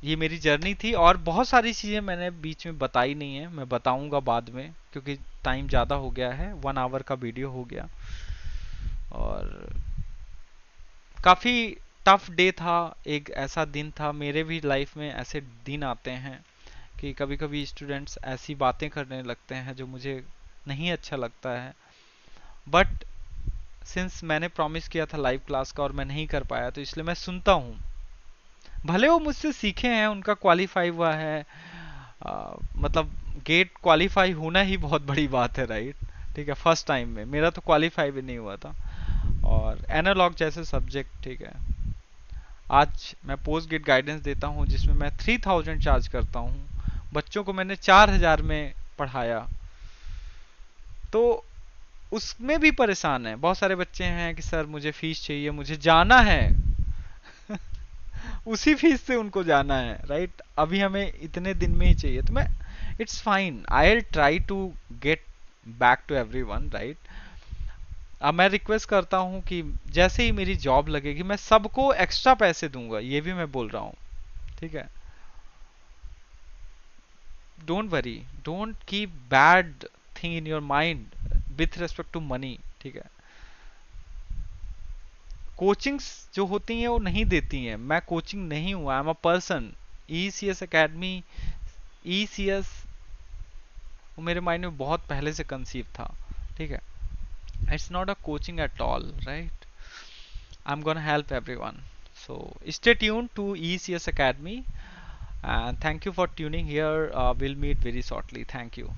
ये मेरी जर्नी थी, और बहुत सारी चीज़ें मैंने बीच में बताई नहीं है, मैं बताऊंगा बाद में, क्योंकि टाइम ज़्यादा हो गया है, 1 आवर का वीडियो हो गया। और काफ़ी टफ डे था, एक ऐसा दिन था, मेरे भी लाइफ में ऐसे दिन आते हैं कि कभी कभी स्टूडेंट्स ऐसी बातें करने लगते हैं जो मुझे नहीं अच्छा लगता है। बट सिंस मैंने प्रॉमिस किया था लाइव क्लास का और मैं नहीं कर पाया, तो इसलिए मैं सुनता हूँ। भले वो मुझसे सीखे हैं, उनका क्वालिफाई हुआ है, मतलब गेट क्वालिफाई होना ही बहुत बड़ी बात है, राइट। ठीक है, फर्स्ट टाइम में मेरा तो क्वालिफाई भी नहीं हुआ था, और एनालॉग जैसे सब्जेक्ट, ठीक है। आज मैं पोस्ट गेट गाइडेंस देता हूँ जिसमें मैं 3000 चार्ज करता हूँ, बच्चों को मैंने 4000 में पढ़ाया, तो उसमें भी परेशान है। बहुत सारे बच्चे हैं कि सर मुझे फीस चाहिए, मुझे जाना है उसी फीस से उनको जाना है, राइट। अभी हमें इतने दिन में ही चाहिए, तो मैं, it's fine, I will try to get back to everyone, right. अब मैं रिक्वेस्ट करता हूँ कि जैसे ही मेरी जॉब लगेगी मैं सबको एक्स्ट्रा पैसे दूंगा, ये भी मैं बोल रहा हूँ, ठीक है। Don't worry, don't keep bad thing in your mind with respect to money, ठीक है। कोचिंग्स जो होती हैं वो नहीं देती हैं, मैं कोचिंग नहीं हूँ, I am a person. ECS academy, ECS वो मेरे माइंड में बहुत पहले से कंसीव था, ठीक है। It's not a coaching at all, right. I am gonna help everyone, so stay tuned to ECS Academy, and thank you for tuning here. We'll meet very shortly. Thank you.